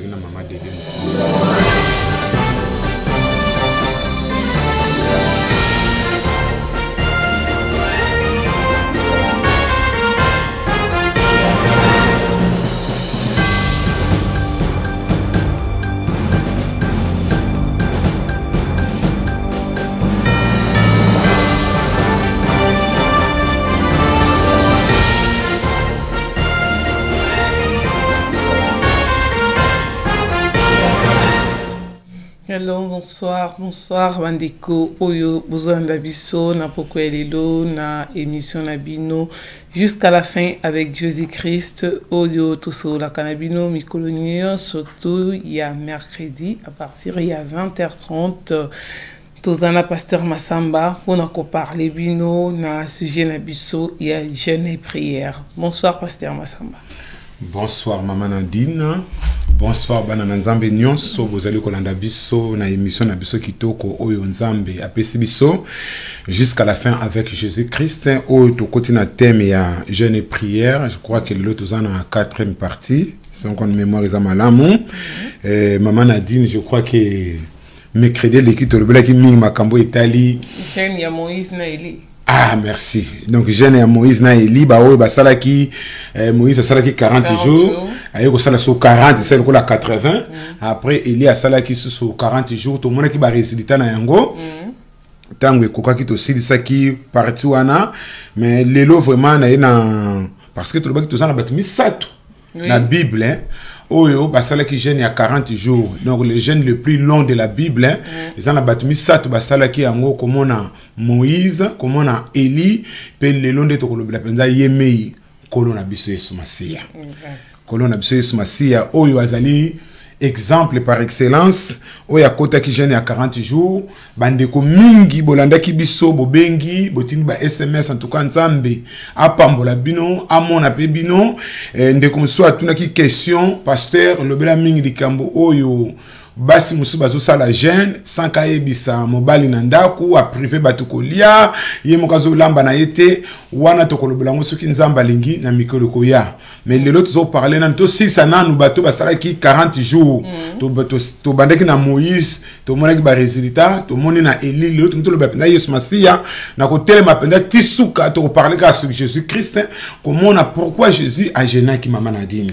na maman Débé. Hello, bonsoir, bonsoir, Bandeko, Oyo, Bozanda Bisso, na Pokwelelo, na émission Nabino, jusqu'à la fin avec Jésus-Christ, Oyo, Tosso, la Canabino, Mikolonio, surtout, il y a mercredi, à partir, il y a 20h30, Tozana Pasteur Massamba, on a parlé Bino, na sujet Nabisso, il y a jeûne et prière. Bonsoir, Pasteur Massamba. Bonsoir, Maman Nadine. Bonsoir, Banana Nzambe Nyonso, vous allez kolanda biso na émission na biso kitoko oyo Nzambe apesi biso jusqu'à la fin avec Jésus-Christ. Oyo to kotina thème ya jeûne et prière. Je crois que l'autre en a 4e partie. Si on compte mémoire za malamu. Maman Nadine, je crois que mercredi l'équipe to le ki mingi makambo Italie. Jeûne ya Moïse na Eli. Ah, merci. Donc, jeûne à Moïse na Eli, Moïse a salaki 40 jours. Ayo sala sur 40, c'est le 80. Après, Eli a salaki sur 40 jours. Tout le monde qui va résister na yango. Tango koka ki to sidisa ki parti wana. Mais lelo vraiment na parce que tout le monde qui to na batimi sato. La Bible, hein. Oyo basala ki jeûne à 40 jours. Donc le jeûne le plus long de la Bible, hein. Ils ont battu sato basala ki yango comme on a Moïse, comme on a Eli, pe le long de to kolobela penza yemei kolona biso Yesu Masia. Kolona biso Yesu Masia oyo azali exemple par excellence oya kota ki jeûne à 40 jours bandeko mingi bolanda ki biso bobengi botini ba SMS en tout cas Nzambe apambola bino amona pe bino ndeko mso atuna ki question pasteur lobela mingi likambo oyo basi musu bazo sala jeûne sans kayebisa mobali na ndaku a privé batukolia ye mokazo lamba na yete wana tokolobela ngo soki Nzamba lingi na mikolo koya mais les autres ont parlé nan to 6 ans nous bato basala ki 40 jours to bandeki na Moïse to monaki ba résultat to moni na Eli les autres to le bapenda Yesu Masia na ko telema penda tisuka to parler ka sur Jésus-Christ comment on a pourquoi Jésus a jeûné ki mama Nadine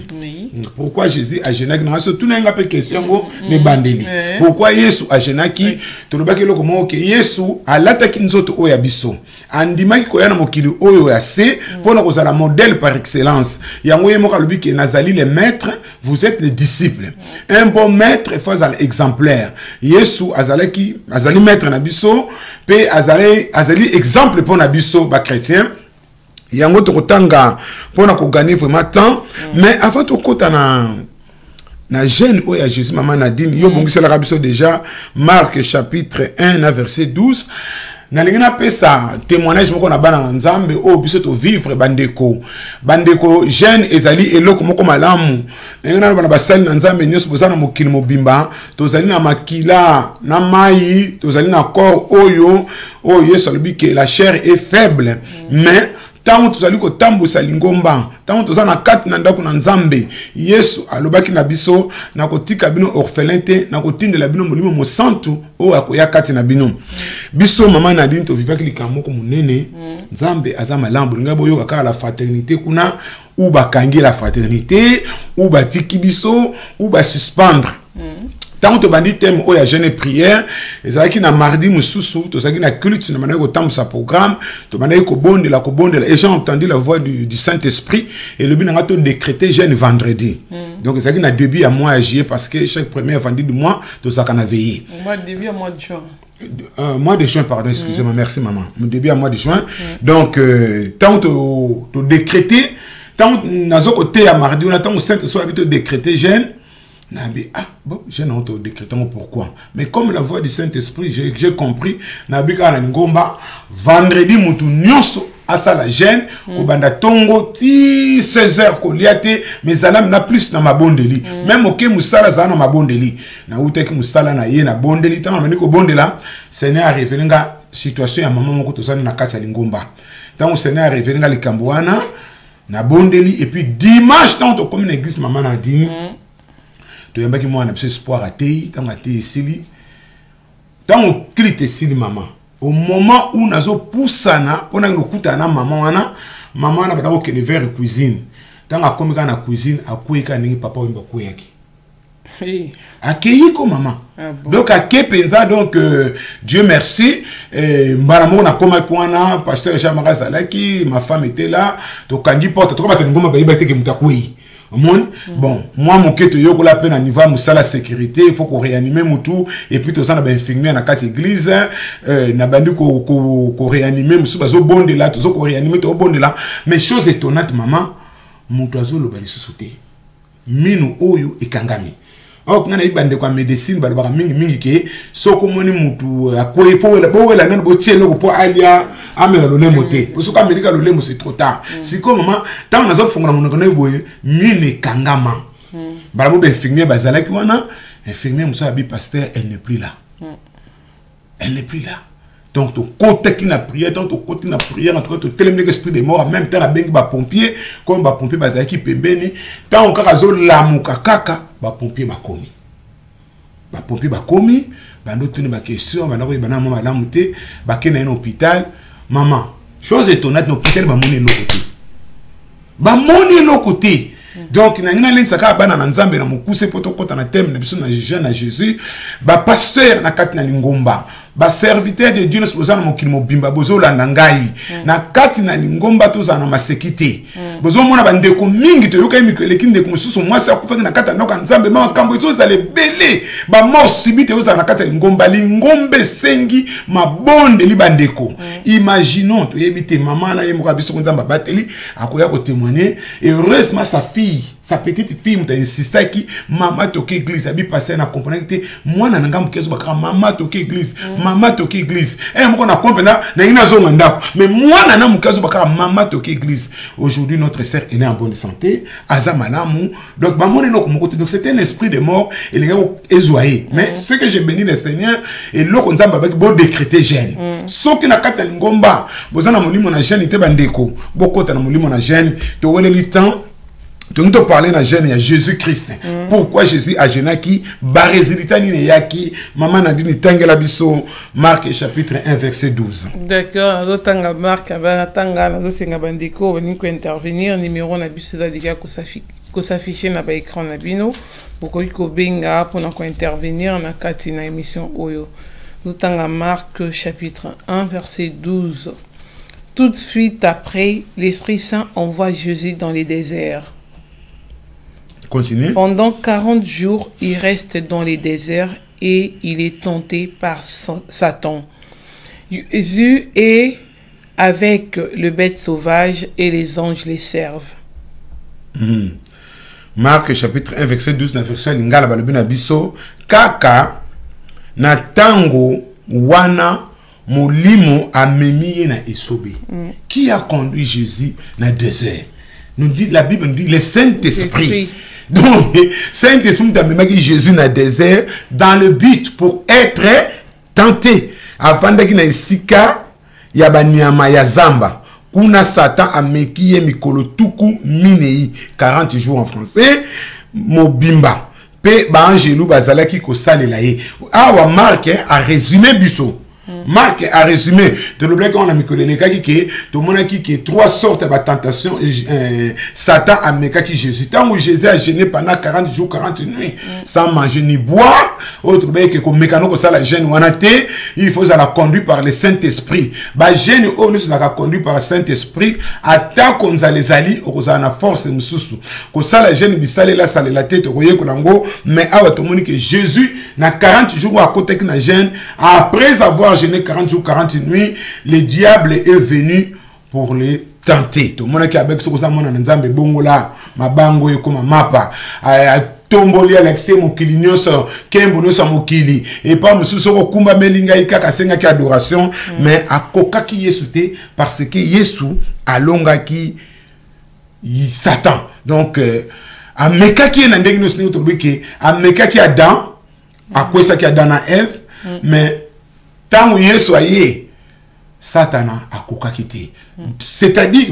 pourquoi Jésus a jeûné na so tout na ngape question go ne bandeli pourquoi Yesu a jeûné ki to le bakelo comment que Yesu alata ki nzoto oya biso andimaki ko yana mokili oyo ya se pona ko zala modèle par excellence yango yemo ka lobi ke nazali les maîtres vous êtes les disciples un bon maître faut être exemplaire Yesu azali maître na biso pe azali exemple pour na biso ba chrétien yango to kotanga pona ko gagner vraiment temps mais avant to kota na jeûne oya Jésus maman Nadine yo bongisa la biso déjà Marc chapitre 1 verset 12. Na lingina pesa témoignage moko na bana Nzambe o biso to vivre bandeko jeune ezali eloko moko malamu na bana basali na Nzambe nyonso bozana mokili mobimba tozali na makila na mai tozali na corps oyo Yesu alobi que la chair est faible mais tant tozali ko tambusa lingomba tant tozana kati na ndako na Nzambe Yesu alobaki na biso na kotika bino orphelin te na kotindela bino molimo mosantu o akoya kati na bino biso mama Nadine to vivaki likambo ko munene Nzambe azama lambo ngabo yo kaka la fraternité kuna ou bakangi la fraternité ou batiki biso ou ba suspendre tant to bandi thème oya jeûne et prière ezaki na mardi mususu to zaki na culte na manako tam sa programme to manako ko bondela et j'ai entendu la voix du Saint-Esprit et le binanga to décréter jeûne vendredi donc ezaki na début à mois à juillet parce que chaque premier vendredi du mois to zaka na veiller mois début à mois de juin mois de juin pardon excusez-moi merci maman mon début à mois de juin donc tant to décréter tant nazo côté à mardi on attend au Saint-Esprit habite décréter jeûne. Ah bon, j'ai un autre décrétement pourquoi. Mais comme la voix du Saint-Esprit, j'ai compris. Nabi kana ngomba vendredi mutu nyonso asa la jeûne ko banda tongo ti 16h ko liate mais alam na plus na mabondeli. Même oké musala za na mabondeli. Na uteki musala na ye na bondeli tant mani ko bondela, Seigneur a révélé nga situation ya maman moko to sana na kati ya lingomba. Tant Seigneur a révélé nga likambo wana na bondeli et puis dimanche tant to comme une église maman Nadine. to yamba ki moi na espoir atei tant atei sili tant clite sili maman au moment où nazo poussana pona ngokuta na maman na batako ke le vers cuisine tant akomika na cuisine akweka ningi papa wimba kweki accueilli comme maman. Donc à Kepenza donc Dieu merci mbalamoko na koma kwana pasteur Jean Marazalaki ma femme était là donc kangi porte to batani ngoma ba te ke mutakui. Bon, moi mon keto yoko la peine à niveau musala sécurité, il faut qu'on réanime mutu et puis tout ça na ba infirmier na quatre église na bandi ko réanimer musu bazo bonde là, tout ça ko réanimer to bonde là, mais chose étonnante maman, mutu azo lo bali sauter. Minu oyo ekangami. Alors ngana ibande kwa médecine balobaka mingi ke soko moni mutu akoy fo wela nana bo tielo ko po alia amela lo lemo te parce que amerika lo lemo c'est trop tard si comme maman tant na zo fongona monoko na boye mine kangama balabo be infirmier bazalaki wana infirmier muso abi pasteur elle n'est plus là elle n'est plus là donc to côté qui na prière donc to côté na prière en tout cas to téléminer l'esprit des morts en même temps la bengi ba pompier comme ba pompier bazalaki pembeni tant on kaka zo lamuka kaka ba pompier bakomi bando tuni ba question bana ko bana mama la muté ba kena un hôpital maman chose étonnante l'hôpital ba moni lo côté donc na ngina lensa ka bana na nzambe na mukuse poto kota na thème na biso na Jésus ba pasteur na kati na lingomba ba serviteur de Dieu nous na mokili mobimba bozo la ngai na kati na lingomba to za na masekite bozo mona ba ndeko mingi to yoka mikele kinde kumususu mwasi akufanga na kata na nzambe mama kambo zo za lebele ba mort subite zo na kata lingombe sengi mabonde li bandeko imaginons to yebite mama na yemoka biso nzamba bateli akoya ko témoigner et heureusement sa fille sa petite fille m'a insisté qui maman toke église abi passer na comprendre que moi na ngam kezo bakra maman toke église et moi na comprendre na ina zo ngandako mais moi na mukezo bakra maman toke église aujourd'hui notre sœur est en bonne santé azamalamu donc ba moni loko moko donc c'était un esprit de mort et les gars ezoyé mais ce que j'ai béni le Seigneur et loko nzamba ba bo décréter jeune soki na kata ngomba bozana molimo na jeune te bandeko bokota na molimo na jeune to wele li temps. Donc nous parler na jeune ya Jésus-Christ. Pourquoi Jésus a jeune qui barésilitani ne yaki maman na dini tangela biso Marc chapitre 1 verset 12. D'accord, nous tanga Marc aba tanga na senga bandiko ni ko intervenir numéro na biso da diga ko s'afficher na ba écran na bino pour ko benga pour na ko intervenir na kati na émission oyo. Nous tanga Marc chapitre 1 verset 12. Tout de suite après, l'Esprit Saint envoie Jésus dans les déserts. Continue. Pendant 40 jours, il reste dans les déserts et il est tenté par Satan. Jésus est avec le bête sauvage et les anges les servent. Marc chapitre 1 verset 12 na verset lingala balobina biso kaka na tango wana molimo amemiye na esobe. Qui a conduit Jésus dans le désert? Nous dit la Bible nous dit le Saint-Esprit. Donc, Saint-Esprit a mis Jésus dans le désert dans le but pour être tenté. Avant de qu'il sika ya banyama ya zamba. Kuna Satan a mekiye mikolo tuku minei 40 jours en français. Mobimba. Pe ba angelou bazalaki ko salela ye. Awa Marc a résumé biso. Marc a résumé de l'objet qu'on a mis que les cas qui tout le monde qui trois sortes de tentations Satan a mis qui Jésus tant où Jésus a jeûné pendant 40 jours 40 nuits sans manger ni boire autre bien que comme mécano que ça la jeûne on a été il faut ça la conduire par le Saint-Esprit ba jeûne on nous la conduit par le Saint-Esprit atta qu'on a les alliés on a la force mususu que ça la jeûne bisale la sale la tête royer kolango mais à tout le monde que Jésus na 40 jours à côté que na jeûne après avoir jeûné 40 jours, 40 nuits, le diable est venu pour les tenter. Tout le monde qui a avec ce que ça m'a nzambe bongola, ma bango et comme mapa, tomboli Alexis mokili nyoso, kembo nyoso mokili, et pas monsieur soko kumba melinga ikaka senga ki adoration, mais a koka ki yesute parce que Yesu alonga ki Satan. Donc a meka ki na ndenge nyoso ni tobiki, a meka ki Adam, a quoi ça ki Adam na Ève, mais tant où Yesu aye Satana a kokakité. C'est-à-dire,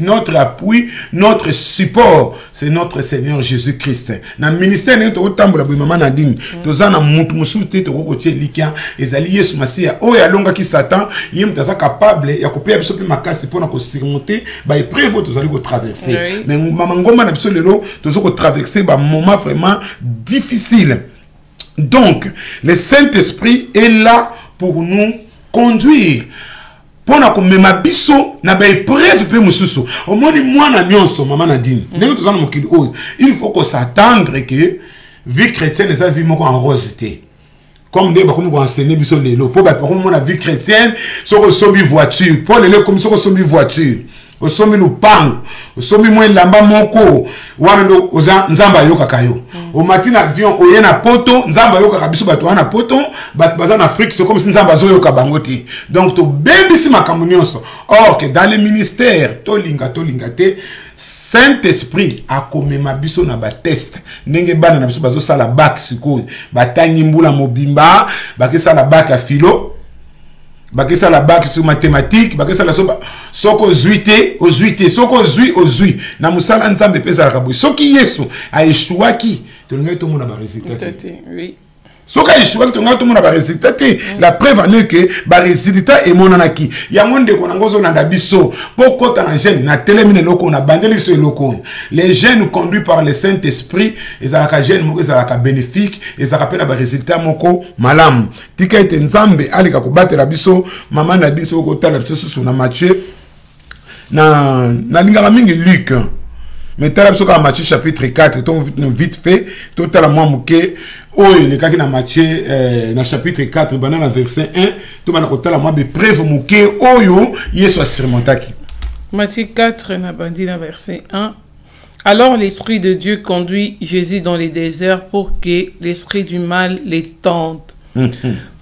notre appui, notre support, c'est notre Seigneur Jésus-Christ. Dans le ministère, nous avons dit, maman Nadine, nous avons dit, nous avons dit, Yesu Masia, oh, ya longa ki Satan, yem taza capable, ya kopia biso pe makasi pour nous surmonter, ba épreuve tous allez traverser. Mais maman ngoma na biso lelo, tous allez traverser ba moment vraiment difficile. Donc, le Saint-Esprit est là pour nous conduire. Pour nous mema biso na ba épreuve pe mususu. Au moins moi na nyonso maman Nadine. Il faut qu'on s'attendre que vie chrétienne les a vu moko en rosité. Comme des bakumi vont enseigner biso lelo. Pour ba comme la vie chrétienne, so ko sombi voiture. Pour lelo comme so ko sombi voiture. O sombi lupango, o sombi mwe lamba moko, wana ndo oza nzamba yoka kayo. O matin avion o yena poto, nzamba yoka kabiso bato wana poto, bat baza en Afrique, c'est comme si nzamba zo yoka bangoti. Donc to bembisi makambo nyonso. Or que dans les ministères, to linga te, Saint-Esprit a komema biso na ba test. Ndenge bana na biso bazo sala bac sikoyo, batangi mbula mobimba, bakisa la bac à philo. Bakisa la bac sur mathématiques, bakisa la soba soko zuité, soko zui na musala nzambe pesa la kabui. Soki Yesu a échoué qui te ngai to mona ba résultat. Oui. Soka échoué to ngai to mona ba résultat. La preuve en est que ba résultat et monana ki. Ya monde ko nangozo na biso poko ta na jeune na telemine loko na bandeli so loko. Les jeunes conduits par le Saint-Esprit, ezalaka jeune moko ezalaka bénéfique, ezalaka pe na ba résultat moko malam. Tika ete nzambe alika ko batela biso mama na biso ko tala biso susu na Matthieu na lingaka mingi Luc. Mais tala biso ka Matthieu chapitre 4 ton vite fait total moi moké oh le cas qui na Matthieu na chapitre 4 banana verset 1 to bana ko tala moi be preuve moké oyo Yesu surmontaki. Matthieu 4 na bandi na verset 1. Alors l'Esprit de Dieu conduit Jésus dans les déserts pour que l'esprit du mal les tente.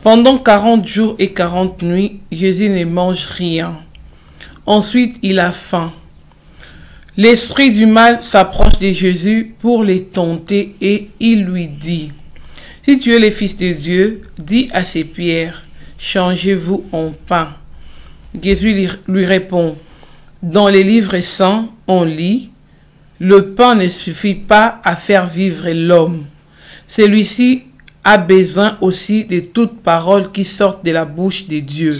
Pendant 40 jours et 40 nuits, Jésus ne mange rien. Ensuite, il a faim. L'esprit du mal s'approche de Jésus pour les tenter et il lui dit, « Si tu es le Fils de Dieu, dis à ces pierres, changez-vous en pain. » Jésus lui répond, « Dans les livres saints, on lit, « Le pain ne suffit pas à faire vivre l'homme. Celui-ci a besoin aussi de toutes paroles qui sortent de la bouche de Dieu. »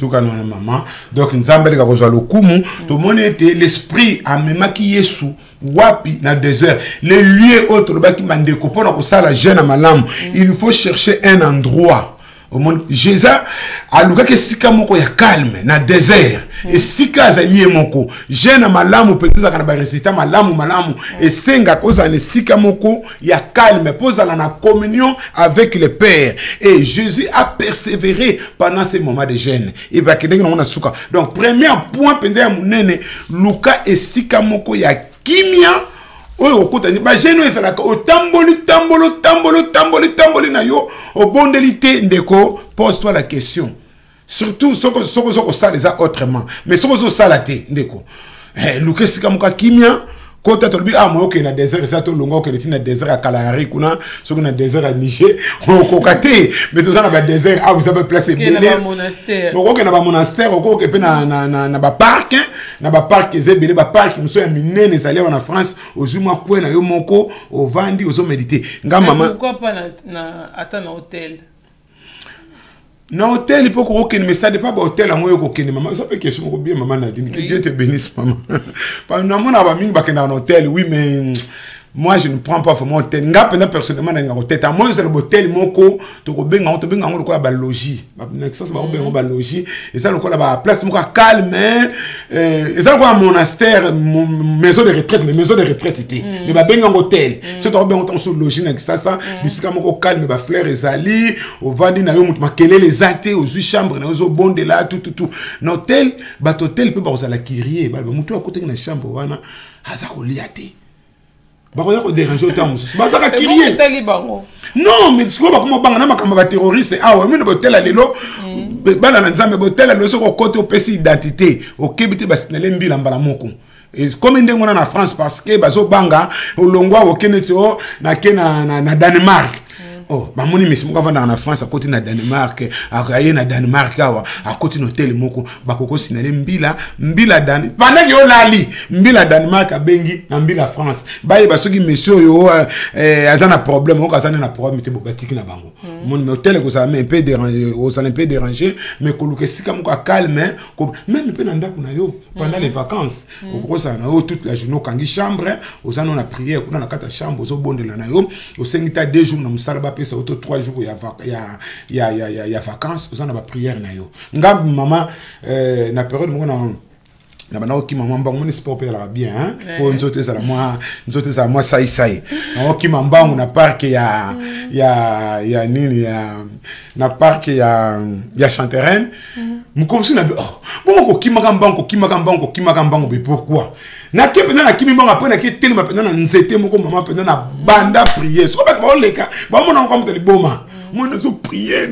Donc, l'esprit a même qui Yesu wapi na désert. Les lieux autres qui mandeko pour que ça la jeune malam. Il faut chercher un endroit. Au monde Jésus a luka que sika moko ya calme na désert et sika zalié moko jeune malamu peut-être kana ba réciter malamu et senga koza ne sika moko ya calme posa la communion avec le Père et Jésus a persévéré pendant ces moments de jeûne et ba kedenge na suka. Donc premier point pendant ya munene luka et sika moko ya kimia. Oyo okutani ba jeune ezalaka o tamboli na yo o bondelité ndeko. Pose-toi la question. Surtout soko ça les a autrement mais soko ça la té ndeko luka sika muka kimia kota tolbi moi ok na désert ça to longo ok na désert à Kalahari kuna soko na désert à Niger ko kate mais tout ça na ba désert vous avez placé belé monastère ok na ba monastère ok pe na ba parc na ba parc ezebele ba parc muso ya minene ezali en France ozuma kwa na yo moko o vandi ozo méditer nga mama pourquoi pas na ata na hôtel. Non, hôtel, il faut qu'on ait mais ça dépend pas hôtel à moi qu'on maman. Ça fait question bien maman Nadine. Que Dieu te bénisse maman. Parce que nous avons un hôtel, oui mais moi je ne prends pas vraiment hôtel. Nga pena personnellement dans hôtel. À moi c'est l'hôtel moko to ko benga on ko ba logis. Ça c'est ba logis et ça le ko la place moko calme et ça ko monastère maison de retraite mais maison de retraite était. Mais ba benga hôtel. C'est to benga on sur logis na ça bisika moko calme ba fleur ezali au vandi na yo mutu makelele zate aux chambre na zo bonde là tout na hôtel ba hôtel peut ba za la kirier ba mutu a côté na chambre wana aza ko liate. Non, mais ce qu'on va terroriste, ah ouais, mais le hôtel à l'élo, hôtel à l'élo, côté au PC identité, au Québec, Bastinelem Bilambalamoko. Et comme on a en France, parce que Bazo Banga, au Longwa, au Kenetio, na Danemark. oh ba moni mesi moko vanda na France à côté na Danemark akaye na Danemark awa à côté hôtel moko ba koko sinale mbila dan pendant que lali mbila Danemark abengi na mbila France ba yeba soki monsieur yo azana problème o kazana na problème te bobatiki na bango mon hôtel ko ça un peu dérangé o ça un peu dérangé mais ko luke sika moko calme même pe na ndako na yo pendant les vacances au gros ça na yo toute la journée kangi chambre o ça na prière kuna na kata chambre zo bondela na yo o sengita 2 jours na musala ba pesa auto 3 jours ya vacances o ça na ba prière na yo ngam mama na période moko na bana okima mamba ngoni sport pe la bien hein pour nzoto za moi sai na okima mbangu na parc ya nini na parc ya Chanterelle mukomsi na bon okima kambango be pourquoi na ke pena na kimi mbangu après na ke tellement pena na nzete moko mama pena na banda prière so ba oleka ba mona ko mteli boma moi nazo prier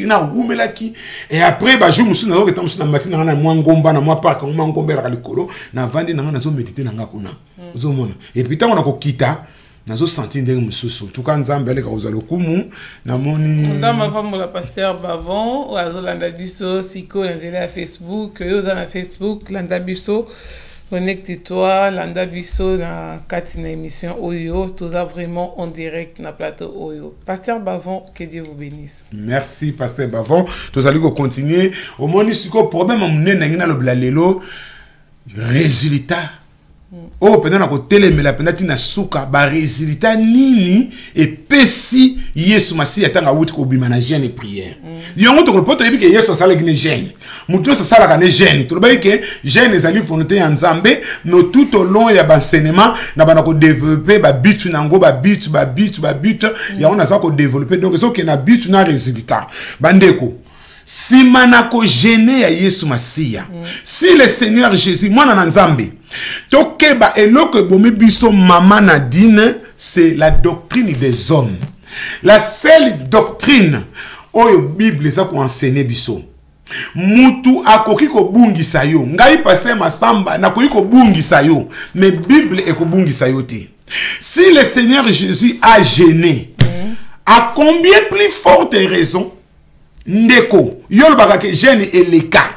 na wumelaki et après ba jour musu na ko tamusu na matin na moi ngomba na moi park moi ngomba la likolo na vandi na nazo méditer na ngakuna zo mona et puis tant on a ko kita nazo sentir ndenge mususu tout kan nzambe ale ka ozalo kumu na moni ndama pa la pasteur Bavon ozo landa biso siko na nzela ya Facebook yo za na Facebook landa biso connecte-toi, landa biso na katina émission Oyo, tout ça vraiment en direct na plateau Oyo. Pasteur Bavon, que Dieu vous bénisse. Merci Pasteur Bavon. Tout allez continuer. Au moins ici problème amné na le blalelo résultat. Oh pendant na ko telemela pendant na suka ba résultat nini et pesi Yesu masi atanga wuti ko bima na jeûne et prière. Yongo to ko poto yebi ke Yesu sala gine jeûne. Muto sa sala ka ne jeûne. To ba ke jeûne ezali volonté ya Nzambe no tout au long ya enseignement na bana ko développer ba bitu nango ba bitu ya on a ça ko développer donc so ke na bitu na résultat. Bandeko si manako gêné ya Yesu Masia si le Seigneur Jésus moi na Nzambe tokeba eloko bomi biso mama Nadine c'est la doctrine des hommes la seule doctrine oyo Bible ça ko enseigner biso mutu akoki ko bungisa yo ngai passer masamba na koki ko bungisa yo mais Bible e ko bungisa yo te si le Seigneur Jésus a gêné à combien plus forte raison ndeko yo le baka que gêne et les cas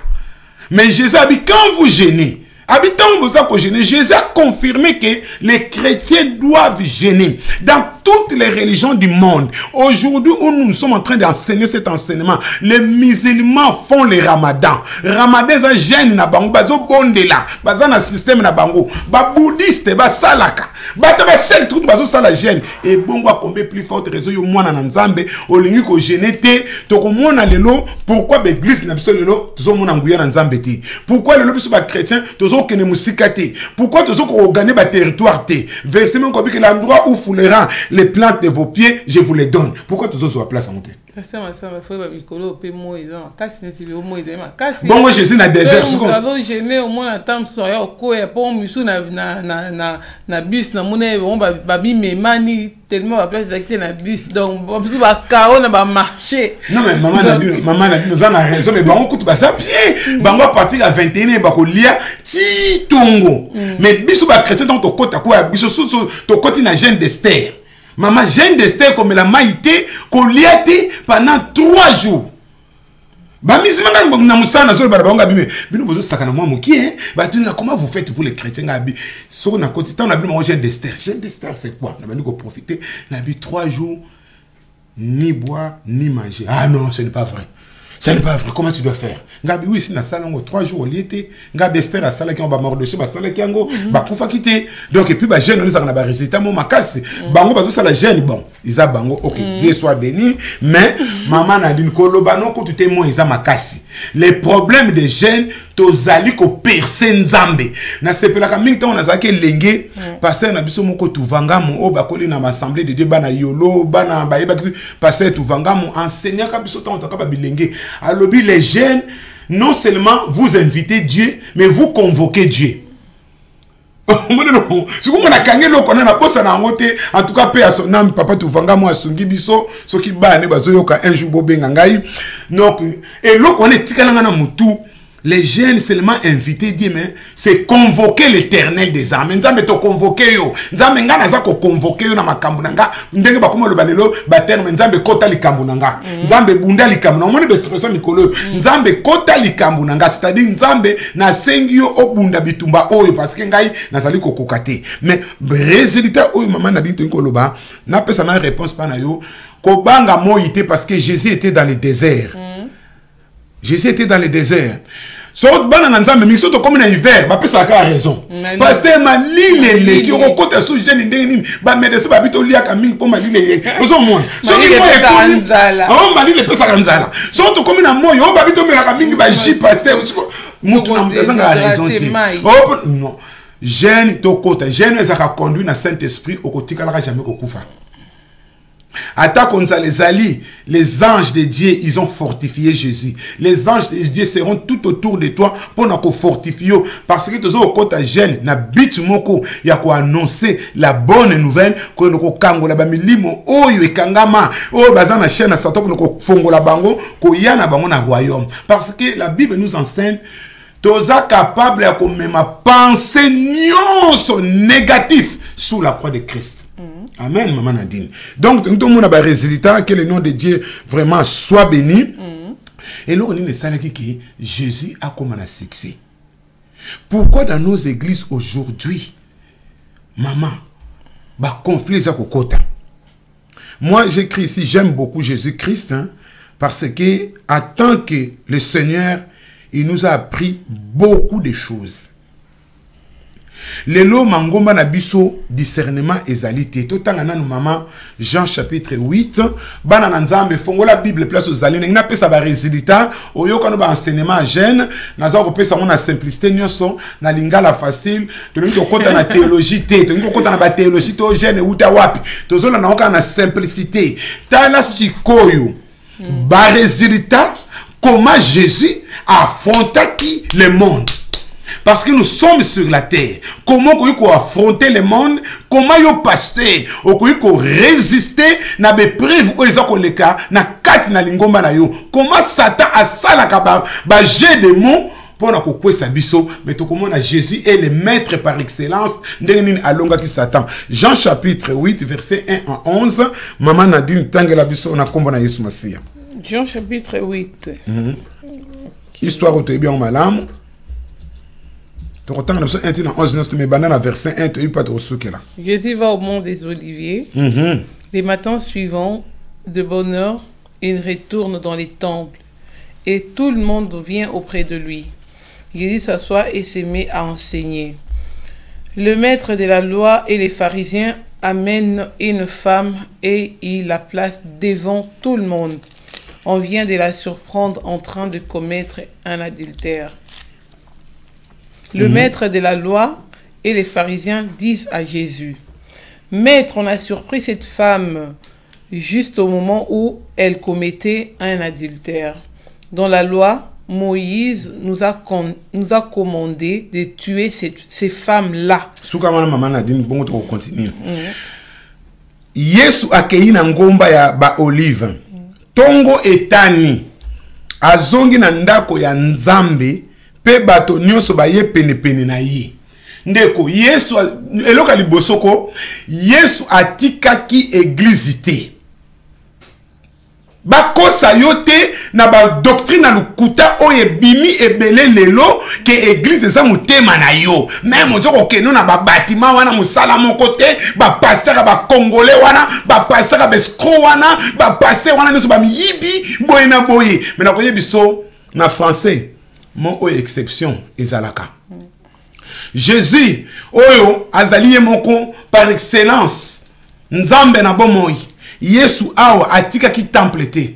mais Jésus a dit quand vous gênez habitant vous a gêné Jésus a confirmé que les chrétiens doivent gêner dans toutes les religions du monde. Aujourd'hui où nous sommes en train d'enseigner cet enseignement, les musulmans font le ramadan. Ramadan ça gêne na bango bazo bondela baza na système na bango ba bouddhiste ba salaka ba secte tout bazo sala gêne et bongo a combien plus forte raison yo mwana na Nzambe olingi ko gêner te to ko mona lelo pourquoi l'église na biso lelo tozo mona nguya na Nzambe te pourquoi lelo biso ba chrétien tozo kene musika te pourquoi tozo ko gagner ba territoire te verset même ko bi que l'endroit où foulera les plantes de vos pieds, je vous les donne. Pourquoi tu es sur la place à monter? Bon, moi je suis dans le désert. Non mais maman nous a raison mais bon écoute ça bien. Bah moi partir à 21 et bah lia ti tongo. Mais biso ba chrétien dans ton côté quoi biso sous ton côté na jeune d'Esther. Maman, jeune d'Esther comme la maïté, qu'on l'y a été pendant 3 jours. Comment vous faites, vous les chrétiens? Jeune d'Esther. Jeune d'Esther, c'est quoi? On a profité. On a bu 3 jours, ni boire, ni manger. Ah non, ce n'est pas vrai. Ce n'est pas vrai. Comment tu dois faire? Ngabi oui, si na salle 3 jours il était. Ngabi Esther a salle qui on va Mardoché, ba salle qui ango, ba kufa quitter. Donc et puis ba jeune on a ba résultat mon makasi. Bango ba tout ça la jeune bon. Ils a bango OK, Dieu soit béni, mais maman Nadine koloba non ko tout moi ils a makasi. Les problèmes des jeunes tozali ko percer Nzambe. Na sepela ka mingi on a zaké lengé passer na biso moko tu vanga mo o ba koli na assemblée de Dieu bana yolo bana ba yeba passer tu vanga mo enseignant ka biso tant ka ba bilengé. Alors, les jeunes, non seulement vous invitez Dieu, mais vous convoquez Dieu. En tout cas, paix à son âme, papa, tu vas moi sungi biso, ce qui bat, ne bazo yoka un jour bobé ngangai. Donc, et l'eau qu'on est tikalanga mutu, Les jeunes seulement invités, dit mais c'est convoquer l'Éternel des armées. Nzambe to convoquer yo. Nzambe nga naza ko convoquer yo na makambu nanga. Ndenge ba kuma lo balelo ba terme nzambe kota likambu nanga. Nzambe bunda likambu. Na moni expression mikolo. Nzambe kota likambu nanga, c'est-à-dire nzambe na sengi yo obunda bitumba oyo parce que ngai nazali ko kokate. Mais résultat oyo maman na dit to koloba, na pesa na réponse pa na yo. Ko banga moyité parce que Jésus était dans le désert. Jésus était dans le désert. Sauf bana nzambe mi soto comme na hiver, ba pesa ka raison. Parce que malile qui okota sous jeune ndenge ba médecin ba bito liaka mingi po malile. Ozo moi. So ki moi ekoli. Oh malile pesa kanzala. Soto comme na moyo ba bito melaka mingi ba ji pasteur. Mutu na mutasa nga raison ti. Oh non. Jeune to kota, jeune ezaka conduit na Saint-Esprit okotika la jamais kokufa. Attaque les alliés, les anges de Dieu, ils ont fortifié Jésus. Les anges de Dieu seront tout autour de toi pour nous fortifier. Parce que tu as côté jeune, na bit moko, ya ko annoncer la bonne nouvelle que nous kango la bamilimo oyo ekangama, oyo bazana chaîne na satan ko fongo la bango, ko yana bango na royaume. Parce que la Bible nous enseigne toza capable ya ko mema penser nyonso négatif sous la croix de Christ. Amen, maman Nadine. Donc, tout le monde a un résultat, que le nom de Dieu vraiment soit béni. Et là, on est que Jésus a comme un succès. Pourquoi dans nos églises aujourd'hui, maman, bah conflit ça kokota. Moi, j'écris ici, j'aime beaucoup Jésus-Christ, hein, parce que, en tant que le Seigneur, il nous a appris beaucoup de choses. Lelo mangomba na biso discernement ezalité. Totanga nanu maman Jean chapitre 8 bana na nzambe fongola Bible place aux alliés na pesa ba résultat oyoka no ba enseignement jeune naza ko pesa mona simplicité nyonso na lingala facile to ngi kokota na théologie te to ngi kokota na ba théologie to jeune uta wapi tozola na oka na simplicité tala sikoyo ba résultat comment Jésus affronta qui le monde. Parce que nous sommes sur la terre. Comment on peut affronter le monde? Comment yo pasteur on peut résister na be preuve o ezako leka na kati na lingomba na yo? Comment Satan a sala ka ba jet de mots pour na kokwesa biso mais to comment Jésus est le maître par excellence ndenge alonga ki Satan. Jean chapitre 8 verset 1 à 11 maman Nadine tangela biso na kombo na Yesu Masia. Jean chapitre 8. Histoire au bien malam. Jésus va au mont des Oliviers. Les matins suivants, de bonne heure, il retourne dans les temples et tout le monde vient auprès de lui. Jésus s'assoit et se met à enseigner. Le maître de la loi et les pharisiens amènent une femme et il la place devant tout le monde. On vient de la surprendre en train de commettre un adultère. Le maître de la loi et les pharisiens disent à Jésus, « Maître, on a surpris cette femme juste au moment où elle commettait un adultère. Dans la loi, Moïse nous a commandé de tuer ces femmes-là. » Yesu akei na ngomba ya ba olive. Tongo etani. Azongi na ndako ya Nzambe. Pe bato nyonso ba ye pene na ye. Ndeko Yesu eloka libosoko Yesu atikaki église te. Bakosa yote na ba doctrine na lukuta oye bimi ebele lelo ke église za mutema na yo. Même ozoko keno na ba bâtiment wana musala moko te, ba pasteur ba congolais wana, ba pasteur ba escroc wana, ba pasteur wana nyonso ba miyibi boye na boye. Mais na koye biso na français mon exception ezalaka. Jésus oyo azali moko par excellence nzambe na bomoi. Yesu awa atika ki temple te.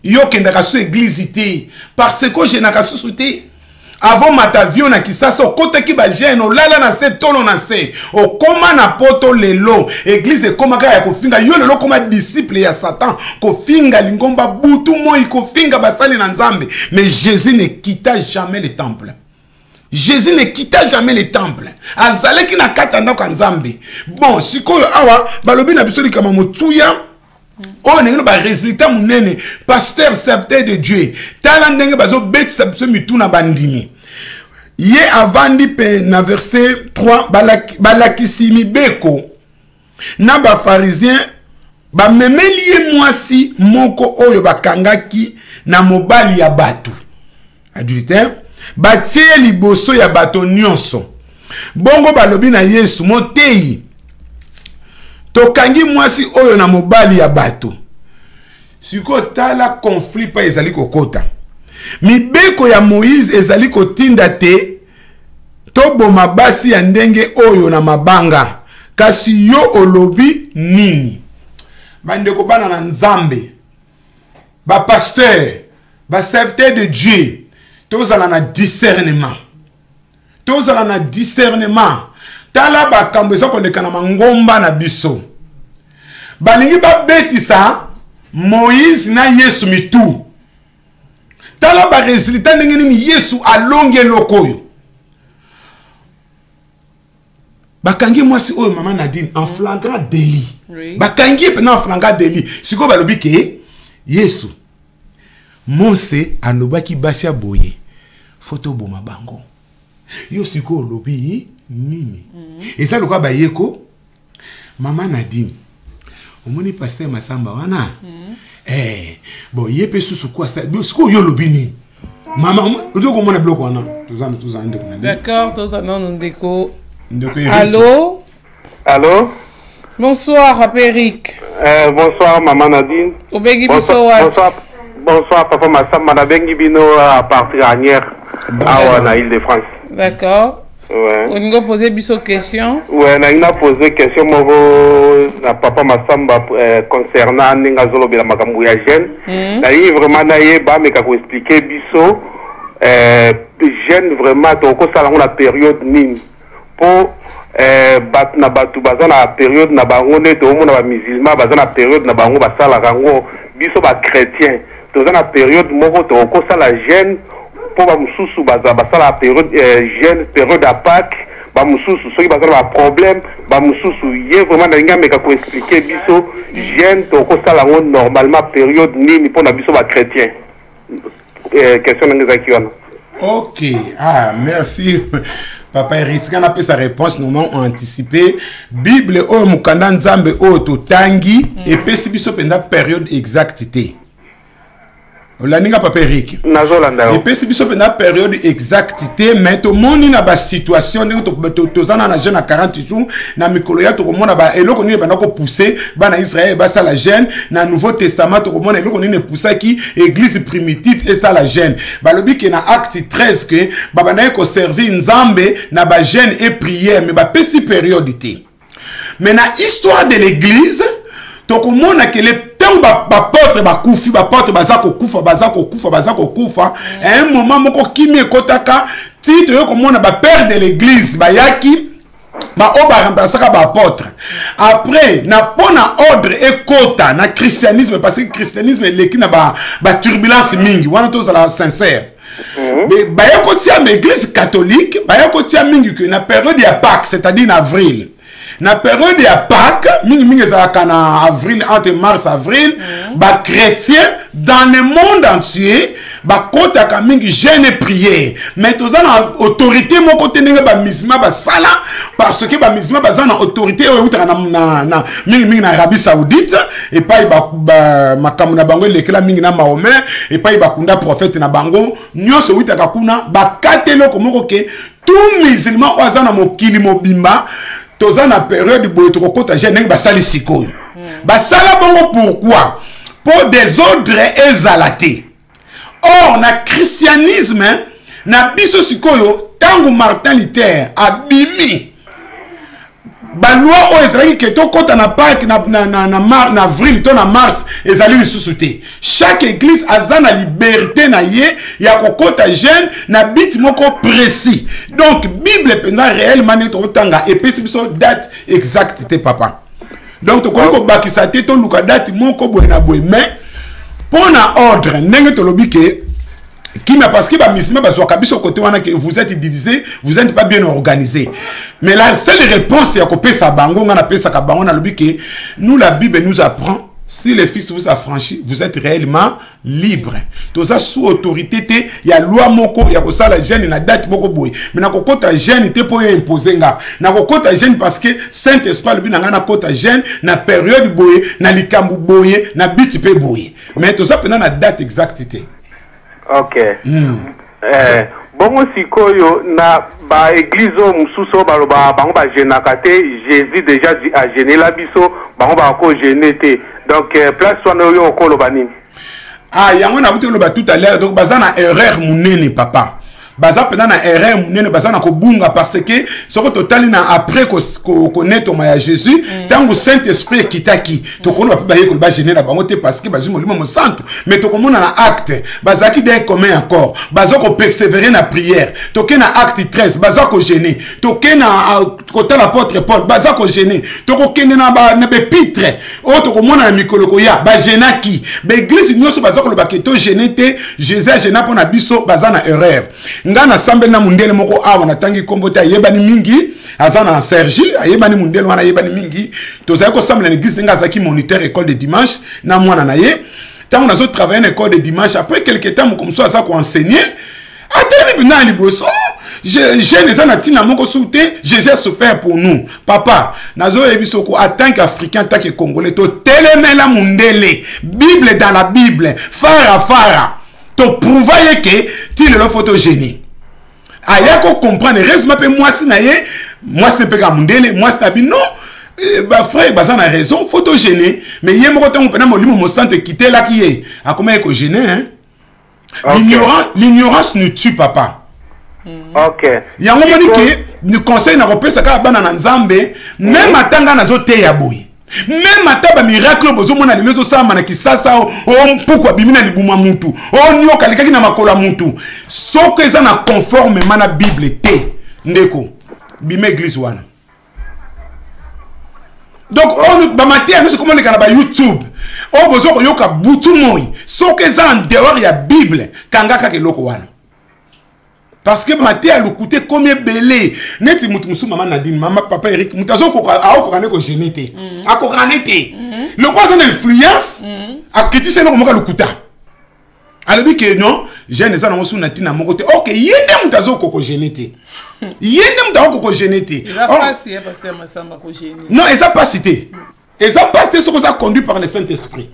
Yo kendaka su église te parce que je na kasusu te. Avant matavio na kisaso kote ki ba jeno lala na se tolo na se o koma na poto lelo église koma ka ya kofinga yo lelo koma disciple ya Satan kofinga lingomba butu moi kofinga basali na nzambe. Mais Jésus ne quitta jamais le temple. Jésus ne quitta jamais le temple. Azaleki na kata ndako nzambe. Bon, sikoyo awa balobi na bisoli kama motuya Oh, n'est pas résultat munene. Pasteur, serviteur de Dieu. Talan n'est pas zo bête sabso mituna bandimi. Ye avandi pe na verset 3 balakisimi beko. Na ba pharisien ba memeli mwasi moko oyo bakangaki na mobali ya batu. Adultère. Batie liboso ya bato nyonso. Bongo balobi na Yesu motei. Tokangi mwasi oyo na mobali ya bato. Siko tala conflit pa ezali kokota. Mibeko ya Moïse ezali kotinda te. Toboma basi ya ndenge oyo na mabanga. Kasi yo olobi nini? Bandeko bana na nzambe. Ba pasteur. Ba serviteur de Dieu. Tozala na discernement. Tozala na discernement. Tala bakambo eza koleka na mangomba na biso. Balingi ba betisa Moïse na Yesu mitu. Tala ba resultat ndenge nini Yesu alonge lokoyo. Bakangi mwasi oyo mama Nadine en flagrant délit. Oui. Bakangi pe na en flagrant délit. Siko balobi ke Yesu Mose alobaki basi ya boye. Photo boma bango. Yo siko lobi nini. Et ça le quoi bayeko Mama Nadine. Omoni pasteur Masamba wana. Bon yepe susu quoi ça. Siko yo lobi ni. Mama ozo ko mona bloc wana. Tozana ndeko. D'accord, tozana ndeko. Allô? Allô? Bonsoir, Papa Eric. Bonsoir, Maman Nadine. Bonsoir, Papa Massamba. Nabengi bino à partir anière à Île-de-France. D'accord. Ouais. On va poser une question. Ouais, on a posé question à Papa Massamba concernant Ningazolo de la Makambuya jeune. D'ailleurs, vraiment, naïeba, mais quand vous expliquez biso, jeune vraiment, donc ça la période mine. Pour na batu bazana période na bango ne to mona ba musulman bazana période na bango basala rango biso ba chrétien to na période moko to ko sala jeune pour ba mususu basala période jeune période à Pâques ba mususu soki bazana ba problème ba mususu ye vraiment na nga meka ko expliquer biso jeune to ko sala ngo normalement période nini pour na biso ba chrétien question nga zakiona. OK, merci Papa Eric, quand on a fait sa réponse, nous avons anticipé. Bible, oh, mukanda nzambe, oh, to tangi, et puis si biso penda période exactité. Olaninga Papa Eric. Et puis si biso penda période exactité, mais tout le monde na ba situation, to zana na jeune à 40 jours, na mikoloya to komona ba eloko ni bana ko pousser, ba na Israël ba ça la jeune, na Nouveau Testament to komona eloko ni ne pousser qui église primitive et ça la jeune. Ba lobi ke na acte 13 que ba bana ko servir nzambe na ba jeune et prière, mais ba pesi périodité. Mais na histoire de l'église, to komona que les porte bakufi porte bazako kufa un moment moko kimi ekotaka titre yo komona ba père de l'église bayaki ba oba remplaçaka ba apôtre après na pona ordre ekota na christianisme parce que christianisme leki na ba turbulence mingi wana to za la sincère mais bayako tia l'église catholique bayako tia mingi que na période ya Pâques c'est-à-dire en avril. Na période ya Pâques, mingi ezalaka na avril, entre mars avril, ba chrétien dans le monde entier, ba kotaka mingi jeûne et prière. Mais toza na autorité moko tenenge ba misma ba sala parce que ba misma ba na autorité oyo utaka na mingi na Arabie Saoudite et pas ba makamu na bango lekela mingi na Mahomet et pas ba kunda prophète na bango nyonso utaka kuna ba katelo komoko ke tout musulman ozana mokili mobimba. Toza na période boye to kokota jeune basali sikoyo. Basala bongo pourquoi? Pour des ordres exaltés. Or na christianisme na biso sikoyo tangu Martin Luther abimi. Ba loi o ezali ke to kota na Pâques na avril to na mars ezali lisusu te. Chaque église a na liberté na ye ya kokota jeune na bit moko précis. Donc Bible penza réellement ne to tanga et puis biso date exacte te papa. Donc to ko bakisa te to luka date moko boye na boye mais pour na ordre ndenge to lobi ke qui m'a parce que bah misma bah soit kabiso côté wana que vous êtes divisé, vous n'êtes pas bien organisé. Mais la seule réponse c'est à couper sa bango, on a appelé ça kabango na lobi que nous la Bible nous apprend Si le Fils vous affranchit, vous êtes réellement libre. Tout ça sous autorité, il y a loi moko, il y a ça la gêne, il y a date moko boy. Mais na kokota gêne, il te peut imposer nga. Na kokota gêne parce que Saint-Esprit le bi na kota gêne, na période boy, na likambu boy, na biti pe boy. Mais tout ça pendant la date exactité. Ok. Bon sikoyo na ba église mususo ba bango ba genaka te, Jésus déjà a gêné la biso, bango ba ko gêné te. Donc place wana yo okolo banini. Ah yango na buto lo ba tout à l'heure, donc bazana erreur munene papa. Baza pendant na erreur munene bazana ko bunga parce que soko total na après ko connaître ma Jésus, tango Saint-Esprit kitaki to kono ba ye ko ba gêner la bango te parce que bazu molimo mo santo, mais to komona na acte bazaki d'un commun accord, baza ko persévérer na prière, to ke na acte 13 baza ko gêner, to ke na côté l'apôtre Paul baza ko gêner, to ko kende na ba na bepitre, o to komona na mikolo ko ya ba gênaki, ba église nyoso baza ko lo ba keto gêner te, Jésus gêna pona biso baza na erreur. Ngana sambe na mundele moko awa na tangi kombota yebani mingi azana na Sergi ayebani mundele wana yebani mingi tozali ko sambe na l'église nga zaki moniteur école de dimanche na mwana na ye tant on a travaillé en école de dimanche après quelque temps comme ça ko enseigner ateli bina liboso j'ai les anatina moko souté Jésus a souffert pour nous papa nazo ebisoko en tant qu'Africain en tant que Congolais to telemela mundele Bible dans la Bible fara to prouver que tu le photogénie aya ko comprendre resma pe moi si na ye moi c'est pas mundele moi c'est abi non ba frère baza na raison photogéné mais yé moko tango pena molimo mo centre quitter là qui est a comment ko gêner hein l'ignorance nous tue papa. OK yango moni ke ni conseil na kopesa ka bana na nzambe même atanga na zo te ya boy même ataba miracle bozo mona lezo sama na kisasa o mpukwa bimina libuma mutu o nyoka likaki na makola mutu soko eza na conformément na Bible te ndeko bime église wana donc on ba matin nous comment les kana ba YouTube o bozo ko yoka butu moi soko eza en dehors ya Bible kangaka ke loko wana. Parce que Maté a le coûté combien belé. Neti mutu maman Nadine, maman papa Eric, mutazo ko a ko kané ko génété. A ko kanété. Le quoi ça influence a kiti c'est no ko le coûta. Alors dit que non, jeune ça na sou natina moko te. OK, yende mutazo ko génété. Yende mutazo ko génété. Il va pas si pasteur Massamba ko génété. Non, et ça pas cité. Et ça pas cité ce qu'on a conduit par le Saint-Esprit.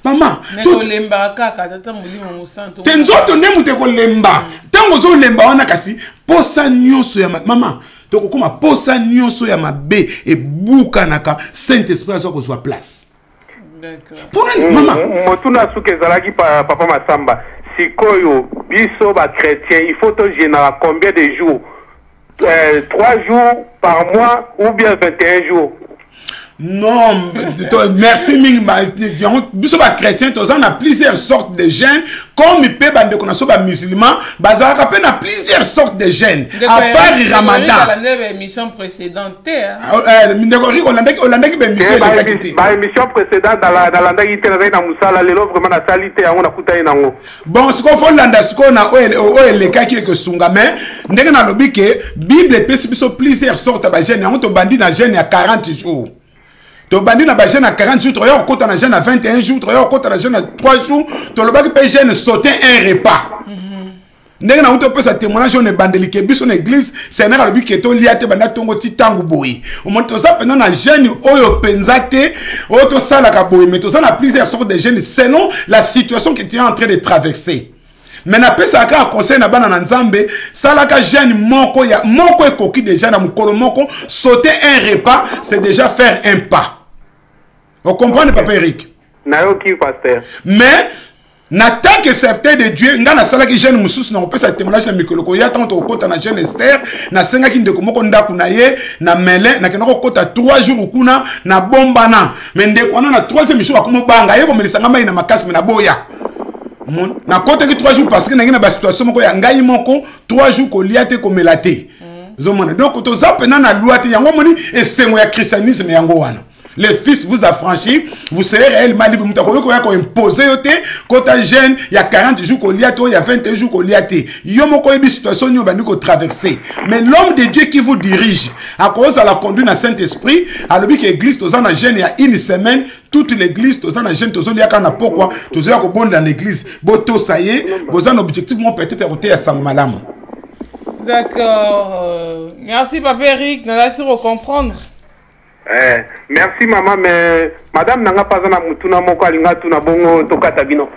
Maman, tout lemba kaka tata molimo musanto. Tenzoto nemu te ko lemba. Tango zo lemba wana kasi posa nyonso ya maman. To ko koma posa nyonso ya mabe e buka naka Saint-Esprit azo ko zwa place. D'accord. Pour maman, motuna suke zalaki papa Massamba. Sikoyo biso ba chrétien, il faut te générer combien de jours? 3 jours par mois ou bien 21 jours? non, merci Mingba. Biso ba chrétien, tous on a plusieurs sortes de gènes. Comme il peut bande qu'on a so ba musulman, bazaka pe na plusieurs sortes de gènes. À part Ramadan. La émission précédente. Émission précédente dans la ité na musala lelo vraiment na salité on a kutai nango. Bon, ce qu'on fait landa ce qu'on a le cas qui est que sunga mais ndenge na lobi ke Bible pe biso plusieurs sortes ba gènes. On to bandi na gène ya 40 jours. To bandi na ba jeune à 40 jours, to yo kota na jeune à 21 jours, to yo kota na jeune à 3 jours, to le ba ki jeune sauter un repas. Ndenge na uto pesa témoignage on bandeli ke biso na église, c'est na lobi ke to liate banda tongo titangu boyi. O monto ça pendant na jeune oyo penzate, o to sala ka boyi, mais to ça na plusieurs sortes de jeunes selon la situation que tu es en train de traverser. Mais na pesa ka conseil na bana na nzambe, sala ka jeune moko ya moko ekoki déjà na mukolo moko, sauter un repas, c'est déjà faire un pas. Vous comprenez, papa Eric? Nayoki, pasteur. Mais, na tant que serviteur de Dieu, nga na sala ki jeune mususu na opesa témoignage na mikoloko ya tant to kota na jeune Esther, na senga ki ndeko moko ndaku na ye, na mele, na kenoko kota 3 jours kuna na bombana. Mais ndeko wana na 3e jour akomo banga, ye ko melisanga mai na makasi na boya. Na kota ki 3 jours parce que na ngina ba situation moko ya ngai moko 3 jours ko liate ko melate. Zomona. Donc to za pena na loi te yango moni esengo ya christianisme yango wana. Le Fils vous a franchi, vous serez réellement libre. Vous pouvez imposer, quand un jeune, il y a 40 jours qu'on l'y a, il y a 21 jours qu'on l'y a. Il y a une situation qu'on traverser. Mais l'homme de Dieu qui vous dirige, à cause de la conduite du Saint-Esprit, à l'objet que l'église, tous en jeune, il y a une semaine, toute l'église, tous en jeune, tous en jeune, pourquoi, tous en bon dans l'église, boto, ça y est, vous avez un objectif, peut-être, à Samalam. D'accord. Merci, Papa Eric. Nous allons comprendre. Merci, maman, mais madame n'a pas besoin de mutuna moko alinga tuna bongo tokata bino.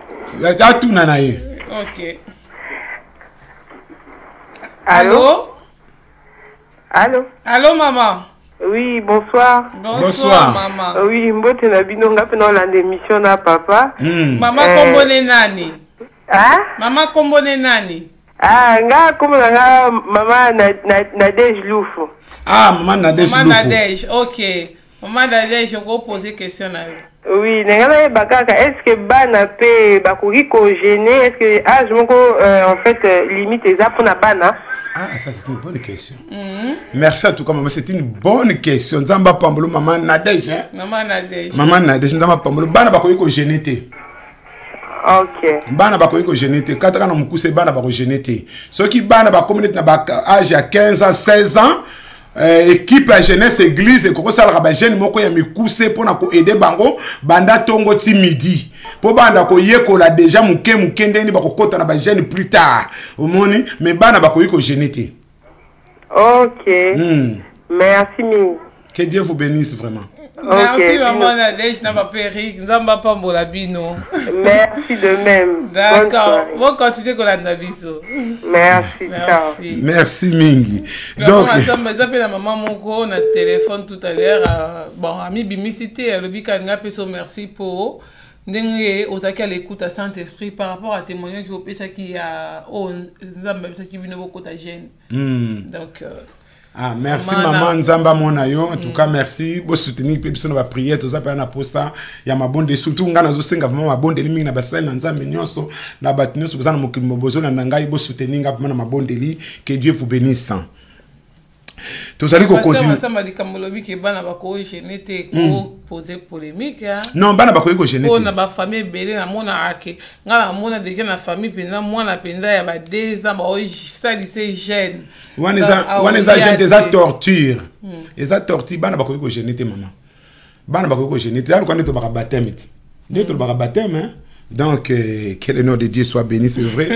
Ok. Allô? Allô? Allô, maman? Oui, bonsoir. Bonsoir, maman. Oui, mbote na bino nga pena olanda émission na papa. Maman kombone nani? Ah? Maman kombone nani? Ah, nga komona nga mama Nadège Loufou. Ah, maman Nadège Loufou. Maman Nadège, ok. Maman Nadège, je vais poser question à vous. Oui, est-ce que bana pe bakoki congéné, est-ce que âge moko en fait limite les pour na bana? Ah, ça c'est une bonne question. Merci à tout cas, maman, c'est une bonne question. Nzamba pambolo maman Nadège, hein? Maman Nadège. Maman Nadège, nzamba pambolo bana bakoki congéné te. Ok. Bana bakoki congéné te. Kataka na mukuse bana bako congéné te. Ceux qui bana ba communauté na ba âge à 15 ans, 16 ans. Équipe à jeunesse église et comment ça la jeune moko ya mikuse pour na ko aider bango banda tongo ti midi pour banda ko yekola déjà muke ndeni bako kota na ba jeune plus tard au moni mais bana bako yiko génété. OK. Merci mille. Que Dieu vous bénisse vraiment. Merci maman Nadège na papa Eric nzamba pambola bino. Merci de même. D'accord. Bon continuer kola na biso. Merci. Merci. Merci mingi. Donc j'appelle la maman moko na téléphone tout à l'heure bon ami bimicité le bikanga peso merci pour ndenge otaki à l'écoute à Saint-Esprit par rapport à témoignage qui opesa qui a oh nzamba pesa qui bino boko ta jeune. Donc ah, merci maman Nzamba Monayo. En tout cas, merci. Vous soutenez puis nous va prier tout ça pour na posta. Il y a ma bonne surtout ngana zo senga vraiment ma bonne limi na basal na Nzambe nyonso na batnyonso vous na mokimo bozo na ngai bo soutenir ngapama na ma bonne li que Dieu vous bénisse. Tout ça qu'on continue. Ça m'a dit kamolobi que bana bako genete ko poser polémique hein. Non, bana bako ko genete. On a ba famille belé na mona ake. Ngala mona déjà na famille penda mwana penda ya ba 2 ans ba o ça lycée jeune. Waneza jeune des torture. Eza torture bana bako ko genete maman. Bana bako ko genete alors quand on ba baptême. Dieu to ba baptême hein. Donc, que le nom de Dieu soit béni, c'est vrai.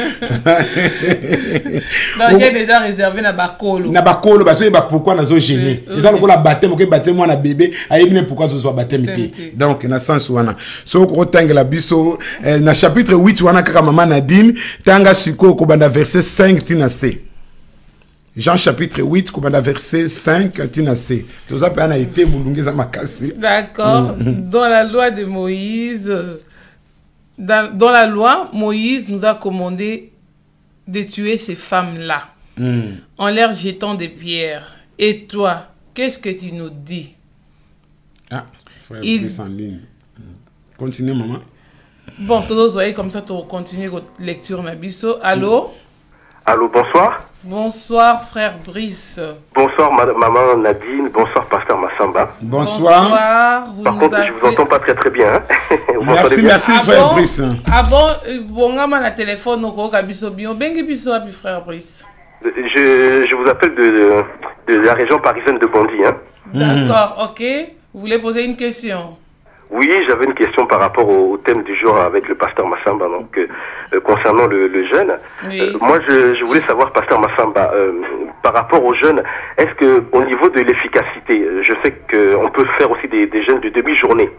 Donc, j'ai déjà réservé na bakolo. Na bakolo, parce que pourquoi nous sommes gênés. Ils ont le baptême, ok, baptême moi na bébé, aïe pourquoi nous sommes baptême. Donc, na sens wana. So ko tanga la biso, na chapitre 8 wana kaka maman Nadine, tanga siko ko banda verset 5 tina C. Jean chapitre 8, commandant verset 5, tina C. Tout ça peut en été moulungeza makasi. D'accord. Dans la loi de Moïse. Dans la loi, Moïse nous a commandé de tuer ces femmes-là en leur jetant des pierres. Et toi, qu'est-ce que tu nous dis? Ah, frère, en ligne. Continue, maman. Bon, tous vous voyez comme ça, tu continues votre lecture, Nabiso. Allô? Allô, bonsoir. Bonsoir, frère Brice. Bonsoir, maman Nadine. Bonsoir, pasteur Massamba. Bonsoir. Par contre, je vous entends pas très bien. Hein? Merci, merci, frère Brice. Ah bon, bon, on a téléphone, donc on a biso bien. Bengi biso, frère Brice. Je vous appelle de la région parisienne de Bondy. Hein? D'accord, ok. Vous voulez poser une question? Oui, j'avais une question par rapport au thème du jour avec le pasteur Massamba, donc concernant le jeune. Oui. Moi, je voulais savoir, pasteur Massamba, par rapport aux jeunes, est-ce que au niveau de l'efficacité, je sais qu'on peut faire aussi des jeunes de demi-journée,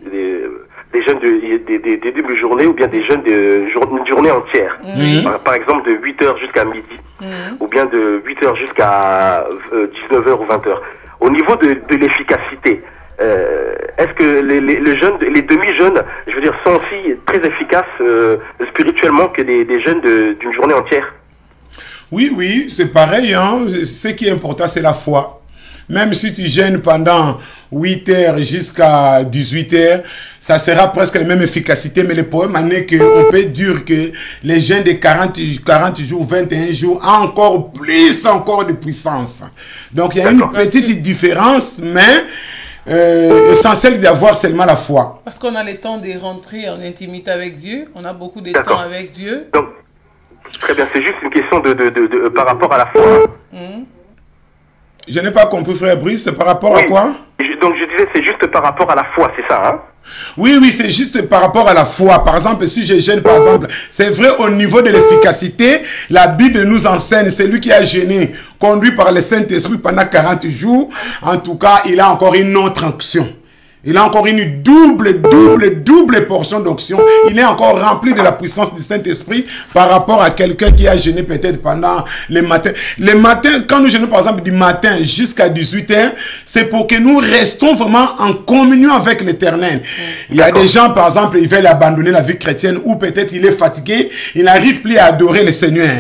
des jeunes des demi-journées ou bien des jeunes de une journée entière. Par exemple, de 8h jusqu'à midi, ou bien de 8h jusqu'à 19h ou 20h. Au niveau de l'efficacité, est-ce que les jeunes, les demi-jeunes, je veux dire, sont aussi très efficaces spirituellement que des jeunes d'une journée entière? Oui, c'est pareil. Hein. Ce qui est important, c'est la foi. Même si tu jeûnes pendant 8 heures jusqu'à 18 heures, ça sera presque la même efficacité. Mais le problème est qu'on peut dire que les jeûnes de 40 jours, 21 jours, ont encore de puissance. Donc il y a une petite différence, mais essentiel d'avoir seulement la foi. Parce qu'on a le temps de rentrer en intimité avec Dieu. On a beaucoup de temps avec Dieu. Donc, très bien, c'est juste une question par rapport à la foi. Je n'ai pas compris, frère Brice, par rapport à quoi? Donc je disais, c'est juste par rapport à la foi, c'est ça, hein? Oui, oui, c'est juste par rapport à la foi. Par exemple, si je gêne, par exemple, c'est vrai au niveau de l'efficacité, la Bible nous enseigne, c'est lui qui a gêné, conduit par le Saint-Esprit pendant 40 jours. En tout cas, il a encore une autre onction. Il a encore une double portion d'onction. Il est encore rempli de la puissance du Saint-Esprit par rapport à quelqu'un qui a jeûné peut-être pendant les matins. Les matins, quand nous jeûnons par exemple du matin jusqu'à 18h, c'est pour que nous restons vraiment en communion avec l'Éternel. Il y a des gens, par exemple, ils veulent abandonner la vie chrétienne ou peut-être il est fatigué, il n'arrive plus à adorer le Seigneur.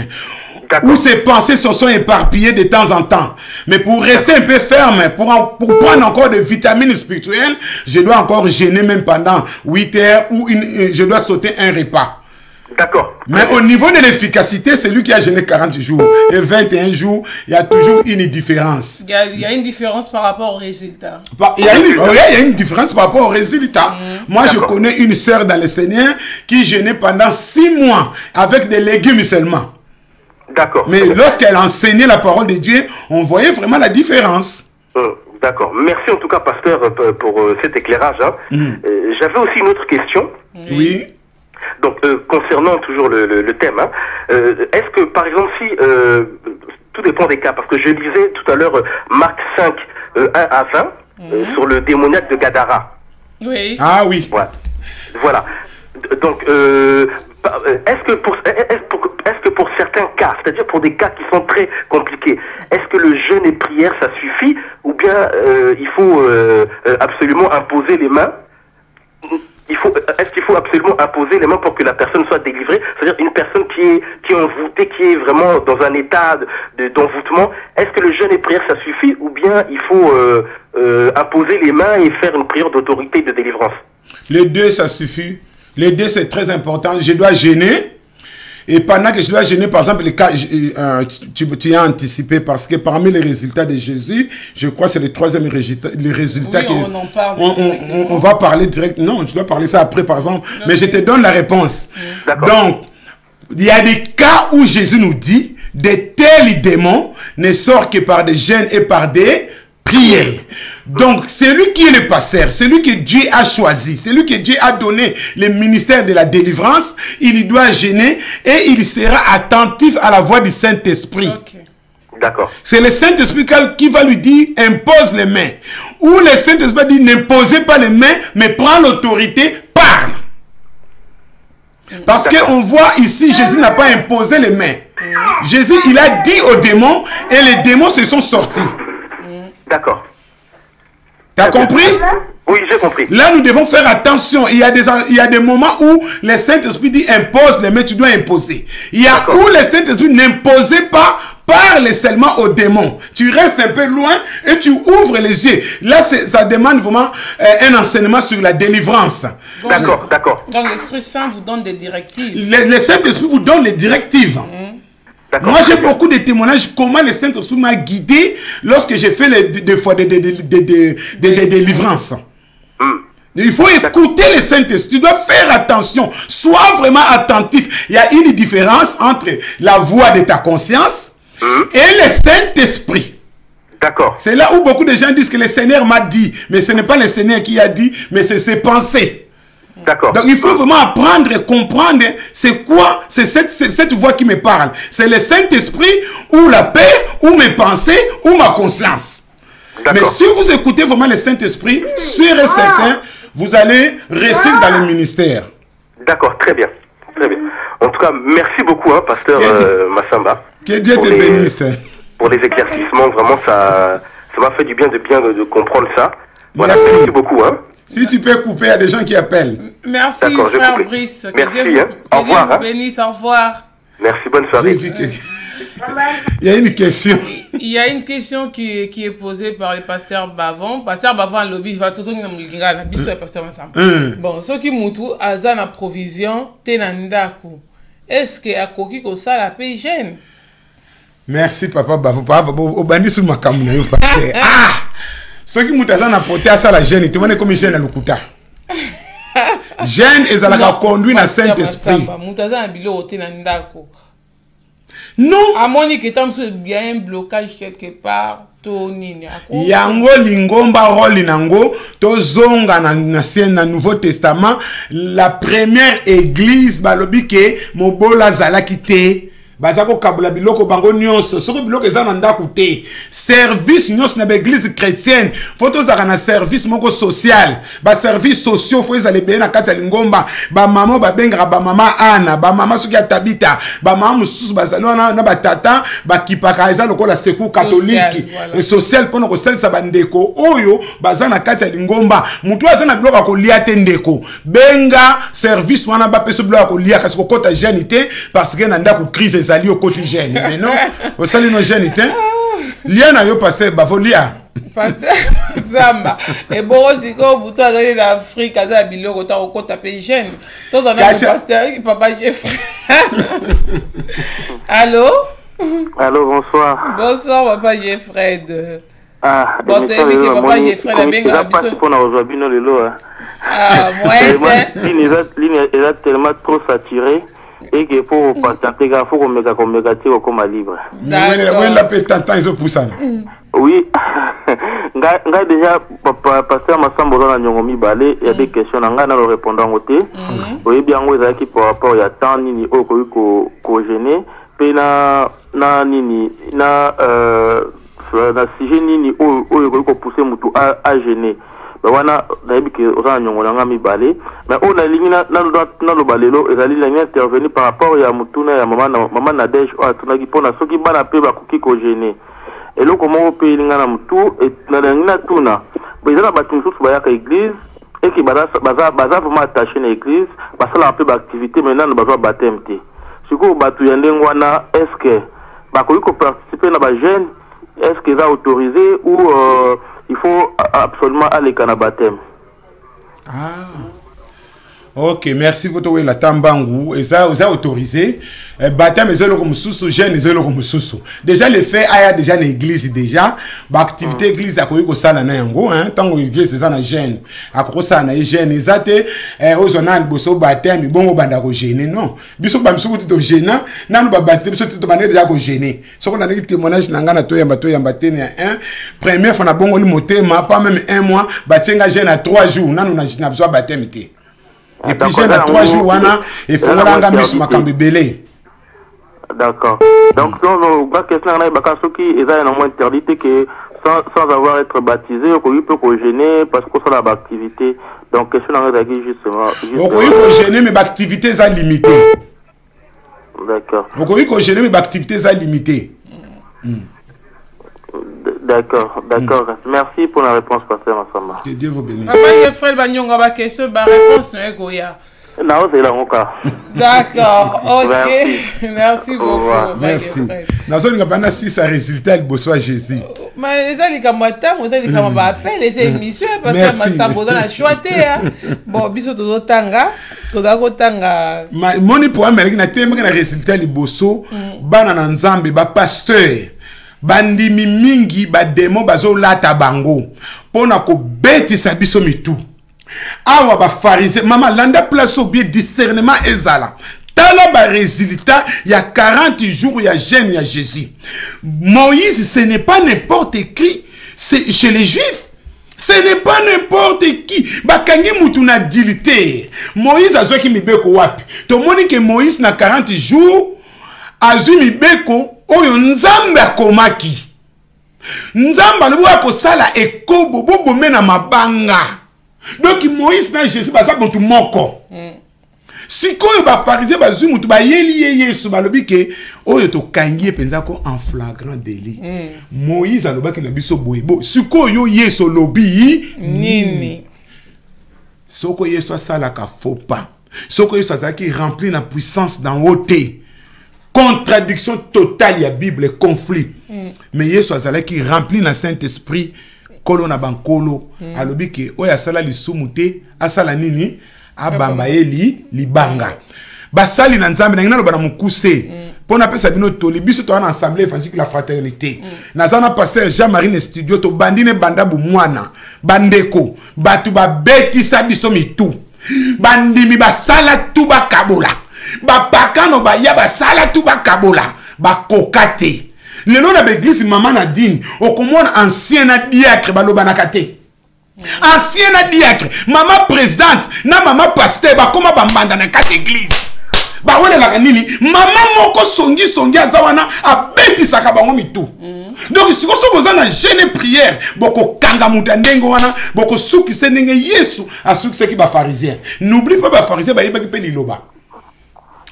Où ses pensées se sont éparpillées de temps en temps. Mais pour rester un peu ferme, pour prendre encore des vitamines spirituelles, je dois encore jeûner même pendant 8 heures ou je dois sauter un repas. D'accord. Mais au niveau de l'efficacité, c'est lui qui a jeûné 40 jours et 21 jours, il y a toujours une différence. Il y a une différence par rapport au résultat. Il y a une différence par rapport au résultat. Moi, je connais une sœur dans le Seigneur qui jeûnait pendant 6 mois avec des légumes seulement. D'accord. Mais lorsqu'elle enseignait la parole de Dieu, on voyait vraiment la différence. D'accord. Merci en tout cas, pasteur, pour cet éclairage. Hein. J'avais aussi une autre question. Oui. Donc, concernant toujours le thème, hein, est-ce que, par exemple, si... tout dépend des cas, parce que je disais tout à l'heure Marc 5, 1 à 20, sur le démoniaque de Gadara. Oui. Ah oui. Ouais. Voilà. Donc, est-ce que pour certains cas, c'est-à-dire pour des cas qui sont très compliqués, est-ce que le jeûne et prière, ça suffit, ou bien il faut absolument imposer les mains? Est-ce qu'il faut absolument imposer les mains pour que la personne soit délivrée? C'est-à-dire une personne qui est envoûtée, qui est vraiment dans un état d'envoûtement, est-ce que le jeûne et prière, ça suffit, ou bien il faut imposer les mains et faire une prière d'autorité de délivrance? Les deux, ça suffit. Les deux, c'est très important. Je dois jeûner. Et pendant que je dois jeûner, par exemple, les cas, tu as anticipé parce que parmi les résultats de Jésus, je crois que c'est le troisième résultat. Les résultats oui, on en parle. On va parler direct. Non, je dois parler ça après, par exemple. Okay. Mais je te donne la réponse. Donc, il y a des cas où Jésus nous dit, de tels démons ne sortent que par des jeûnes et par des prière. Donc, c'est lui qui est le pasteur, c'est lui que Dieu a choisi, c'est lui que Dieu a donné le ministère de la délivrance. Il doit jeûner et il sera attentif à la voix du Saint-Esprit. Okay. D'accord. C'est le Saint-Esprit qui va lui dire impose les mains. Ou le Saint-Esprit dit n'imposez pas les mains, mais prends l'autorité, parle. Parce qu'on voit ici, Jésus n'a pas imposé les mains. Jésus, il a dit aux démons et les démons se sont sortis. D'accord. T'as compris? Oui, j'ai compris. Là, nous devons faire attention. Il y a des moments où le Saint-Esprit dit impose les mains, tu dois imposer. Il y a où le Saint-Esprit n'imposait pas, parle seulement aux démons. Tu restes un peu loin et tu ouvres les yeux. Là, ça demande vraiment un enseignement sur la délivrance. D'accord, d'accord. Donc, l'Esprit Saint vous donne des directives. Le Saint-Esprit vous donne les directives. Moi, j'ai beaucoup de témoignages comment le Saint-Esprit m'a guidé lorsque j'ai fait des fois des délivrances. Il faut écouter le Saint-Esprit. Tu dois faire attention. Sois vraiment attentif. Il y a une différence entre la voix de ta conscience et le Saint-Esprit. D'accord. C'est là où beaucoup de gens disent que le Seigneur m'a dit. Mais ce n'est pas le Seigneur qui a dit, mais c'est ses pensées. D'accord. Donc il faut vraiment apprendre et comprendre c'est quoi, c'est cette voix qui me parle. C'est le Saint-Esprit ou la paix ou mes pensées ou ma conscience. Mais si vous écoutez vraiment le Saint-Esprit, sûr et certain, vous allez réussir dans le ministère. D'accord, très bien. Très bien. En tout cas, merci beaucoup, hein, pasteur Massamba. Que Dieu te bénisse. Pour les éclaircissements, vraiment, ça m'a fait du bien de comprendre ça. Voilà, merci beaucoup. Hein. Si tu peux couper, il y a des gens qui appellent. Merci, frère Brice. Merci, que Dieu vous bénisse. Au revoir. Merci, bonne soirée. Il y a une question. Il y a une question qui est posée par le pasteur Bavon. Pasteur Bavon, lobby, va tout le pasteur Massamba. Bon, ce qui moutou, aza na provision, tenandaku. Est-ce que à koki ko ça la paye gêne? Merci, papa Bavon. Au bandit sur ma camouflage, pasteur. Ah! Ceux qui m'ont na porté à ça la gêne, tu vois comme gêne à l'okuta. Gêne et ça la conduit dans Saint-Esprit. Non. À Monique, il y a un blocage quelque part. Yango lingomba roli nango to zonga na Nouveau Testament la première église balobi ke mobola zala kite bazako kabula biloko bango nyonso soko biloko eza na ndako te service nyonso na église chrétienne faut ozaka na service moko social ba service sociaux faut ezale be na kati ya lingomba ba mama ba bengaka ba mama Ana ba mama soki atabita ba mama mususu bazali na ba tata ba kipaka eza lokola secours catholique et social pono ko selisa bandeko oyo baza na kati ya lingomba mutu aza na biloko kolia te ndeko benga service wana ba peso biloko kolia kasi ko kota jeunité parce que na ndako crise ezali au quotidien mais non au sali no jeunité lien na yo pasteur bavolia pasteur Zamba et bon aussi ko buto azali na Afrique aza biloko ta ko kota pe jeune to dans pasteur papa Jeffrey. Allô? Allô, bonsoir. Bonsoir papa Jeffrey. Ah, bon tu as vu que papa Jeffrey la benga biso pour na ozabino lelo. Ah, moi il est tellement trop saturé. Et que pour patienter, il faut qu'on me comme libre. Oui, déjà, pasteur Massambo dans la Nyongomi Balé, il y a des questions, on a le répondant au thé. Oui, bien, on a qui par rapport à tant nini au co-gêné, puis na nini, na sujet nini au pousser moutou à gêner. Wana dabi ke ora nyongola ngami balé mais on a limina na lo balelo ezali la intervenir par rapport ya mutuna ya mama Nadège o atuna ki pona soki bana pe ba kuki ko gêner et lo comment pe linga na mutu et na ngina tuna bezana batu mususu ba ya ka église et ki baza vraiment attaché na église basala un peu d'activité maintenant na bazwa baptême té siko batu ya ndengwana est-ce que ba ko participer na ba jeune est-ce que va autoriser ou il faut absolument aller à baptême. Ah. Ok, merci pour toi la tambangu et ça vous a autorisé baptême et zelo comme sous jeune zelo comme sous. Déjà le fait aya déjà na église déjà ba activité église a ko sala na yango hein tango église ça na jeune a ko sala na jeune ezate ozonal boso baptême bongo banda ko gêner non biso ba misuku to gêner nanu ba baptême biso to banda déjà ko gêner soko na témoignage na ngana to yamba tene un première fois na bongo li motema pas même un mois ba tenga jeune à 3 jours nanu na besoin baptême té. Et puis j'ai 3 jours wana et faut nga misu makambe belé. D'accord. Donc non ba question na ba soki eza na moins interdit que sans avoir être baptisé on peut ko gêner parce que ça la activité. Donc question na justement on peut ko gêner mais activité ça limité. D'accord. On peut ko gêner mais activité ça limité. D'accord. Merci pour la réponse, pasteur Massamba. Que Dieu vous bénisse. Papa Jeffrey Banyonga ba question ba réponse no goya. Non, c'est là encore. D'accord. OK. Merci beaucoup. Merci. Nazo nga bana 6 résultat le bosso Jésus. Mais ezali kama tango ezali kama ba appel les émissions parce que Massamba dans la choité bon biso to tanga moni pour Amérique na tembe na résultat le bosso bana na nzambe ba pasteur bandimi mingi ba demo bazo lata bango pona ko betisa biso mitu awa ba farisé mama landa place au bien discernement ezala tala ba résultat il y a 40 jours il y a jeûne il y a Jésus. Moïse ce n'est pas n'importe qui, c'est chez les juifs. Ce n'est pas n'importe qui. Bakangi mutu na dilité. Moïse a qui mibeko wapi. To moni que Moïse na 40 jours azu mibeko oyo nzambe akomaki. Nzamba ne bwa ko sala ekobo bobo mena mabanga. Donc Moïse na Jésus basa bontu moko. Sikoyo ba farisé bazu mutu ba yeli Yesu balobi ke oyo to kangi penza ko en flagrant délit. Moïse alobaki na biso boyebo. Sikoyo Yesu lobi nini. Soko Yesu sala ka faux pas. Soko Yesu azaki rempli na puissance dans haute. Contradiction totale ya Bible conflit. Mais Yesu azalaki rempli na Saint-Esprit kolo na bankolo alobi ke oya sala lisumute asala nini abamba eli libanga basali na nzambe na ngina lo bana mukuse Pour na pesa bino toli biso to en assemblée évangélique la fraternité. Nazana pasteur Jean-Marie ne studio to bandine banda bu mwana bandeko batu ba betisa biso mitu. Bandimi ba sala tu ba kabola. Ba pakano ba ya ba sala tu ba kabola. Ba kokate. Le nom de l'église maman Nadine au commande ancien diacre baloba nakate. Ancien diacre, maman présidente, na maman pasteur ba comment ba manda na quatre église. Ba wole la nini, maman moko songi azawana a betisa ka bango mitu. Donc si ko so bozana jeune prière, boko kanga mutandengo wana, boko suki senenge Yesu a suki se ki ba pharisien. N'oublie pas ba pharisien ba yeba ki pe liloba.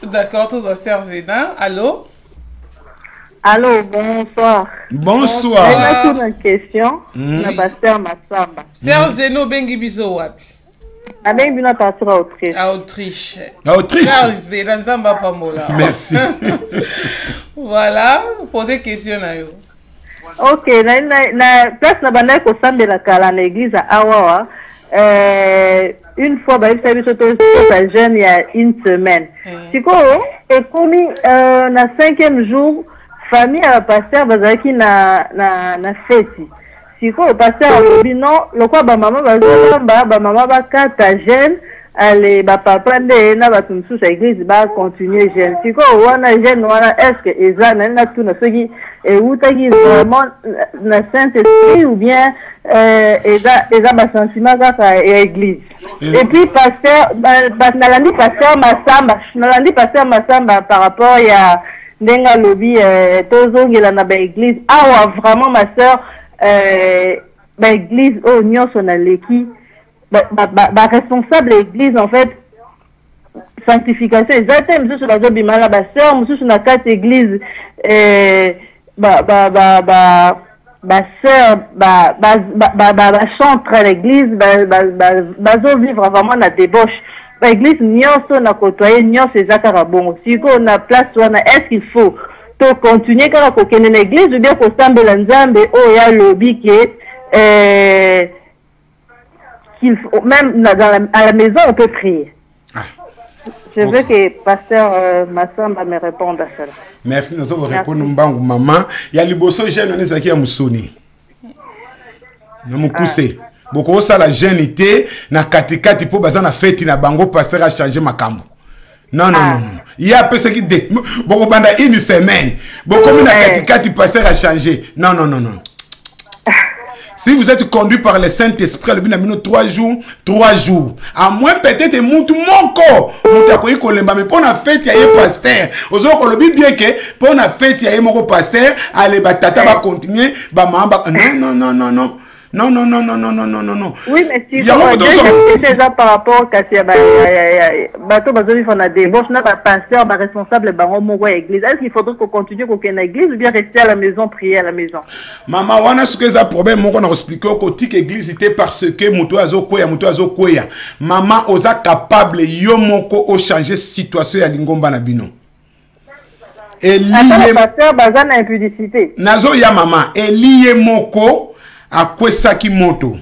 D'accord, tous les sœurs Zéna. Allô? Allô, bonsoir. Bonsoir. J'ai une question. Na pasteur Massamba. Sœur Zeno bengi biso wapi? Avec une partir à Autriche. À Autriche. À Autriche. Merci. Voilà, posez question à vous. Ok, na place na banda ko sambela kala na église à Awawa. Une fois bah il s'est ça jeune il y a une semaine. Siko et comme na 5e jour famille à pasteur bazaki na fête. Siko pasteur non le quoi ba maman ba maman ba kata jeune allez ba papa nde na ba tumsu sa église ba continuer jeune. Siko wana jeune wana est-ce que ezana na tout na soki et utaki vraiment na Saint-Esprit ou bien eza ba sentiment kaka église. Et puis pasteur nalandi pasteur Massamba par rapport à ndenga lobi tozongela na ba église awa vraiment ma sœur ba église o nyonso na leki ba responsable église en fait sanctification exactement mususu bazobimala ba sœur mususu na kati église ba sœur ba chantre à l'église bazo vivre vraiment na débauche. L'église nyonso na côtoyer nyonso ezaka bongo siko na place wana est-ce qu'il faut to continuer kaka kokende na église ou bien kosambela nzambe o ya lobi que qu'il faut même à la maison on peut prier. Je veux que pasteur Massamba me réponde à cela. Merci, nous allons répondre mbangu maman. Il y a liboso jeune on ezaki ya musoni. Na mukuse. Boko ça la jeunité na katikati po bazana fête na bango pasteur a changé makambo. Non. Il y a personne qui dit boko banda une semaine. Boko na katikati pasteur a changé. Non. Si vous êtes conduit par le Saint-Esprit, le bin 3 jours. À moins peut-être mutu moko. Mutu akoyi kolemba mais pour na fête ya pasteur. Ozo ko lobi bien que pour na fête ya moko pasteur, allez ba tata ba continuer ba mamba. Non. Non. Oui, mais si c'est ça par rapport à bateau bazoli fona débauche na ba pasteur ba responsable bango moko église. Est-ce qu'il faudrait qu'on continue qu'on ait église ou bien rester à la maison prier à la maison? Maman wana ce que ça problème moko na expliquer au côté église était parce que muto azokoya. Maman oza capable yo moko o changer situation ya lingomba na bino. Lié pasteur bazana impudicité. Nazo ya maman lié moko akwesaki moto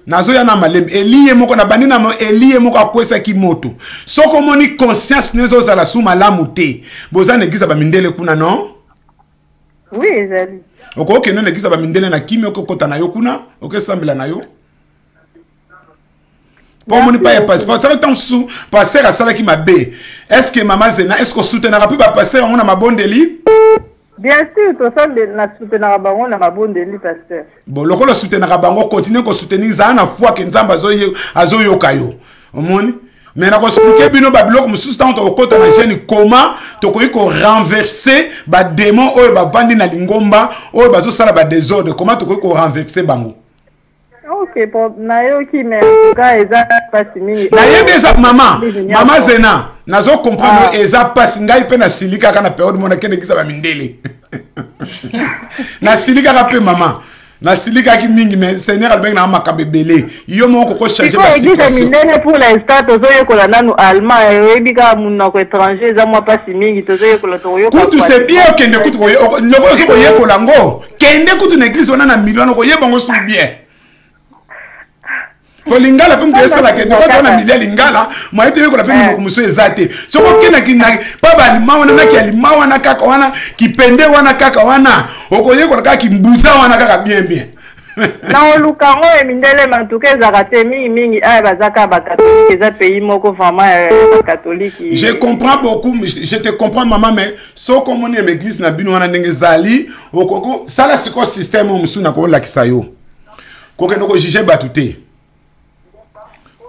nazo ya na malem eliye moko na bandi na eliye moko akwesaki moto soko moni conscience nezo sala sou malamu te boza negiza ba mindele kuna non oui ezali oko non negiza ba mindele na kimi okokota na yo kuna okesambela na yo pour moni pa passe pas ça tant sou passer à sala ki mabe est-ce que maman Zena est-ce que soutenir peu ba passer on a mabondeli. Bien sûr, tout ça, na soutenir bango na mabondeli pasteur. Bon, loko le soutenir bango continue ko soutenir za na foi que nzamba azo yokayo. Omoni? Mais na ko expliquer bino ba biloko mususu tant to kota na jeune comment to ko renverser ba démon oyo ba vandi na lingomba oyo bazo sala ba désordre comment to ko renverser bango. Ok, pour na yo ki mais en tout cas eza pasi mingi. Na yebeza maman Zena nazo comprendre eza pasi ngai pe na silika kana période mona kende kisa ba mindele. Na silika ka pe maman na silika ki mingi mais Seigneur albeng na makabe belé yo moko ko changer ba situation. Mindele pour l'instant tozo yekola nanu allemand ebika munna ko étranger za moi pasi mingi tozo yekola to yo. Kutu c'est bien kende kutu ko loko so ko yekola ngo kende kutu na église wana na million ko yebongo sou bien. Pour lingala pe mpe sala ke ndoko na milia lingala moi te ko la pe minoko muso ezate soko kena kina pa ba limawana na ki limawana kaka wana kipende wana kaka wana okoye ko kaka kimbuza wana kaka bien bien na olukango emindele mantuka ezakate mingi aya bazaka ba catholique eza pays moko vraiment catholique. Je comprends beaucoup, je te comprends maman, mais soko moni l'église na bino wana ndenge zali okoko sala siko système musu na ko la kisayo ko ke ndoko juger batute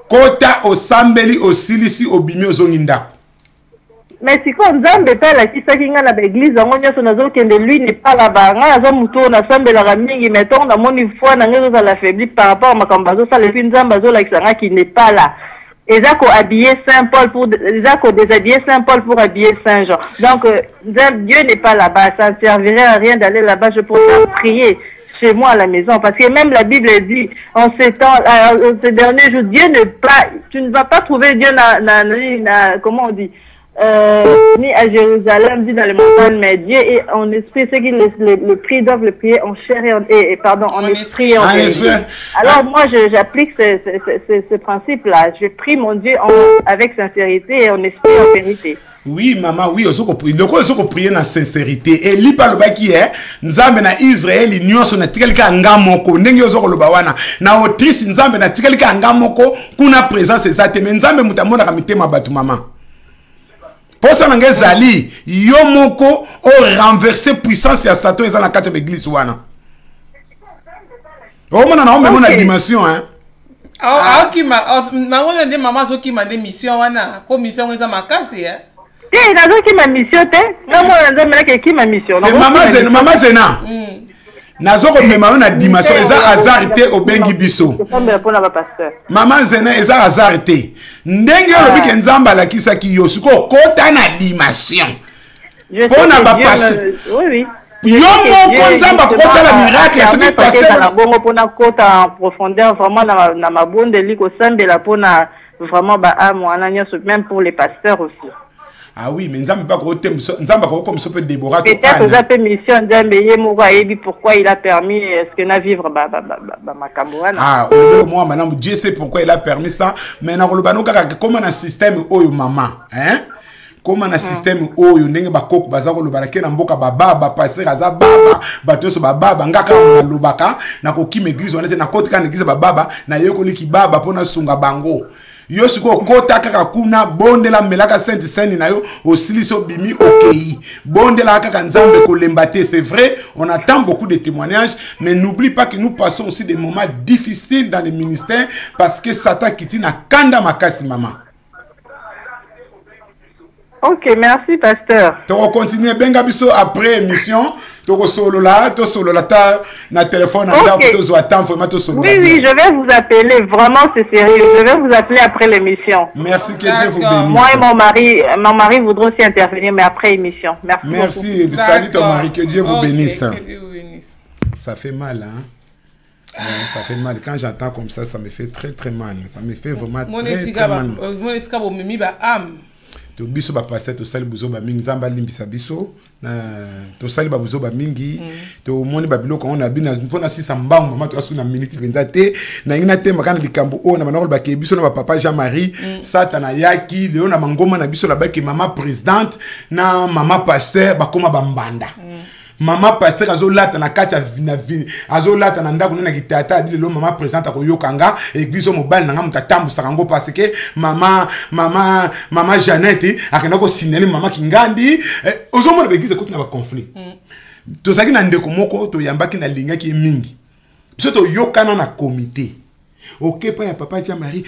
Kota osambeli osilisi obimi ozonginda. Mais si comme Nzambe tala kisaki nga na l'église ngo nyoso nazokende lui n'est pas là-bas nga azo muto na sambela ka mingi mettons na moni foi na ngezo za la faibli par rapport à makambazo ça le fin Nzambe zo la kisanga qui n'est pas là. Ezako habiller Saint Paul pour Ezako déshabiller Saint Paul pour habiller Saint Jean. Donc Dieu n'est pas là-bas, ça ne servirait à rien d'aller là-bas, je pourrais prier chez moi à la maison, parce que même la Bible dit en ces temps, ces derniers jours, Dieu ne pas, tu ne vas pas trouver Dieu comment on dit, ni à Jérusalem, dit dans les montagnes, mais Dieu est en esprit, c'est qu'il le prix doivent le prier en chair et pardon, en esprit et en vérité. Alors moi, j'applique ce principe-là. Je prie mon Dieu avec sincérité et en esprit et en vérité. Oui, maman, oui, on prier dans sincérité. Et li pa loba qui est, nzambe na Israël, l'union son na tikalika ngamoko, ndenge ozoko loba wana. Na autrice nzambe na tikalika ngamoko, kuna présence ezate, mais nzambe mutamona kamite mabatu maman. Pour ça nangé zali, yo moko o renverser puissance ya Satan ezana kati ya église wana. O mona na o mona dimension hein. Ah ok, na on dit maman so ki m'a des missions wana, pour mission eza makasi hein. Eh, nazo ki ma mission te. Na mo nazo meleke ki ma mission. Maman Zena. Nazo ko mema na dimension eza hasard te obengi biso. Maman Zena eza hasard te. Ndenge lobi ke nzamba la kisa ki yo suko kota na dimension. Pona ba pasteur. Oui oui. Yo mo nzamba ko sala miracle ce qui pasteur na bongo pona kota en profondeur vraiment na mabonde liko sambela pona vraiment ba amo ananya même pour les pasteurs aussi. Ah oui, mais Nzambe pas comme ça peut Déborah. Peut-être que ça mission Nzambe pourquoi il a permis est-ce que na vivre ma Cameroun. Ah, moi madame Dieu sait pourquoi il a permis ça, mais na kolobano kaka comment un système oyo maman, hein? Comment un système oyo ndenge bakoko bazako lobalake na mboka baba passer aza baba batoso baba ngaka na lobaka na kokima église on était na côté kan église baba na yoko liki baba pona sunga bango. Yo siko kota kaka kuna bonde la melaka sainte sainte na yo osiliso bimi okei bonde la kaka nzambe kolembate. C'est vrai, on attend beaucoup de témoignages, mais n'oublie pas que nous passons aussi des moments difficiles dans le ministère parce que Satan kiti na kanda makasi maman. Ok, merci pasteur. Tu vas continuer benga biso après émission. Tu solo là, ta na téléphone okay. Tu attends vraiment to solo. Oui oui, je vais vous appeler, vraiment c'est sérieux. Je vais vous appeler après l'émission. Merci, que Dieu vous bénisse. Moi et mon mari voudront aussi intervenir mais après émission. Merci. Beaucoup. Salut ton mari, que Dieu vous bénisse. Ça fait mal hein. Ça fait mal quand j'entends comme ça me fait très mal. Ça me fait vraiment très mal. Mon to biso ba passer to sali buzo ba mingi nzamba limbisa biso na to sali ba buzo ba mingi to moni ba biloko on a bina mpona sisa mbango mama to asuna minute penza te na ngina te makana likambo o na banako ba ke biso na ba papa Jean-Marie satana yaki leo na mangoma na biso la ba ke mama présidente na mama pasteur ba koma ba mbanda. Mama pasteur azolata na kati azolata na ndako na kitata bilelo mama présente akoyokanga église mobile nanga mutatambusa kango parce que mama Jeannette akenda ko signaler mama Kingandi ozomona l'église ko na ba conflit to saki na ndeko moko to yambaki na linga ki mingi biso to yokana na comité. Ok pa ya papa Jean-Marie